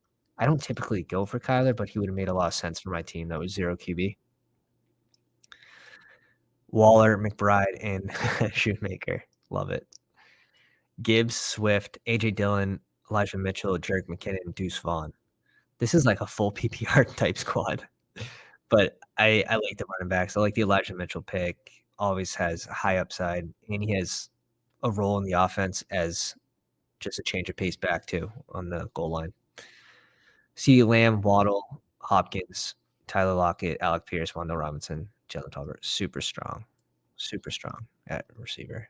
S1: don't typically go for Kyler, but he would have made a lot of sense for my team that was 0 QB. Waller, McBride, and Shoemaker. Love it. Gibbs, Swift, A.J. Dillon, Elijah Mitchell, Jerick McKinnon, Deuce Vaughn. This is like a full PPR type squad. But I like the running backs. I like the Elijah Mitchell pick. always has high upside, and he has a role in the offense as just a change of pace back too on the goal line. CeeDee Lamb, Waddle, Hopkins, Tyler Lockett, Alec Pierce, Wando Robinson, Jalen Tolbert. Super strong at receiver.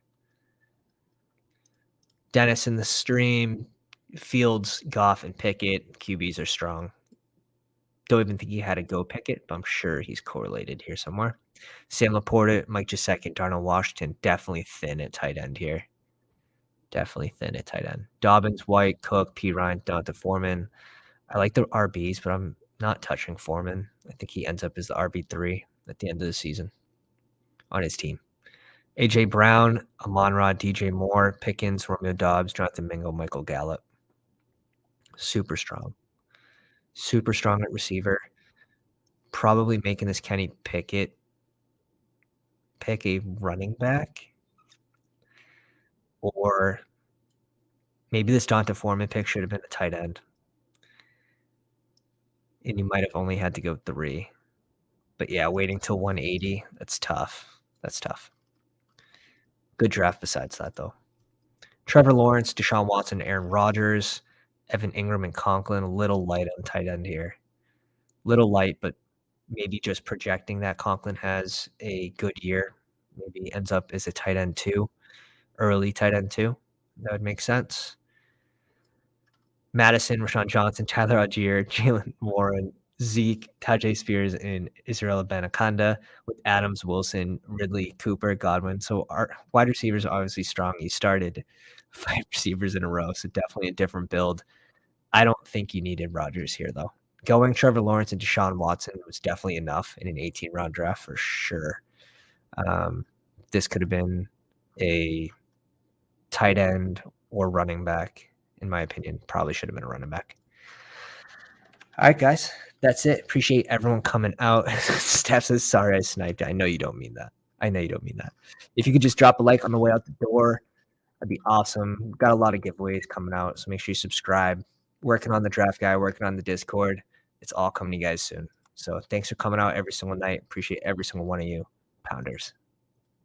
S1: Dennis in the stream, Fields, Goff, and Pickett. QBs are strong. Don't even think he had to go Pickett, but I'm sure he's correlated here somewhere. Sam Laporta, Mike Gesicki, Darnell Washington, definitely thin at tight end here. Definitely thin at tight end. Dobbins, White, Cook, P. Ryan, Donta Foreman. I like the RBs, but I'm not touching Foreman. I think he ends up as the RB3 at the end of the season on his team. A.J. Brown, Amon-Ra, DJ Moore, Pickens, Romeo Dobbs, Jonathan Mingo, Michael Gallup. Super strong. Super strong at receiver. Probably making this Kenny Pickett pick a running back. Or maybe this Donta Foreman pick should have been a tight end. And you might have only had to go 3. But yeah, waiting till 180, that's tough. That's tough. Good draft besides that, though. Trevor Lawrence, Deshaun Watson, Aaron Rodgers, Evan Ingram, and Conklin. A little light on tight end here. Little light, but maybe just projecting that Conklin has a good year. Maybe ends up as a tight end 2, early tight end 2. That would make sense. Madison, Rashawn Johnson, Tyler Algier, Jalen Warren, Zeke, Tajay Spears, and Israel Abanikanda with Adams, Wilson, Ridley, Cooper, Godwin. So our wide receivers are obviously strong. You started 5 receivers in a row, so definitely a different build. I don't think you needed Rodgers here, though. Going Trevor Lawrence and Deshaun Watson was definitely enough in an 18-round draft for sure. This could have been a tight end or running back, in my opinion. Probably should have been a running back. All right, guys, that's it. Appreciate everyone coming out. Steph says, sorry I sniped. I know you don't mean that. I know you don't mean that. If you could just drop a like on the way out the door, that'd be awesome. We've got a lot of giveaways coming out, so make sure you subscribe. Working on the draft guy, working on the Discord. It's all coming to you guys soon. So thanks for coming out every single night. Appreciate every single one of you, Pounders.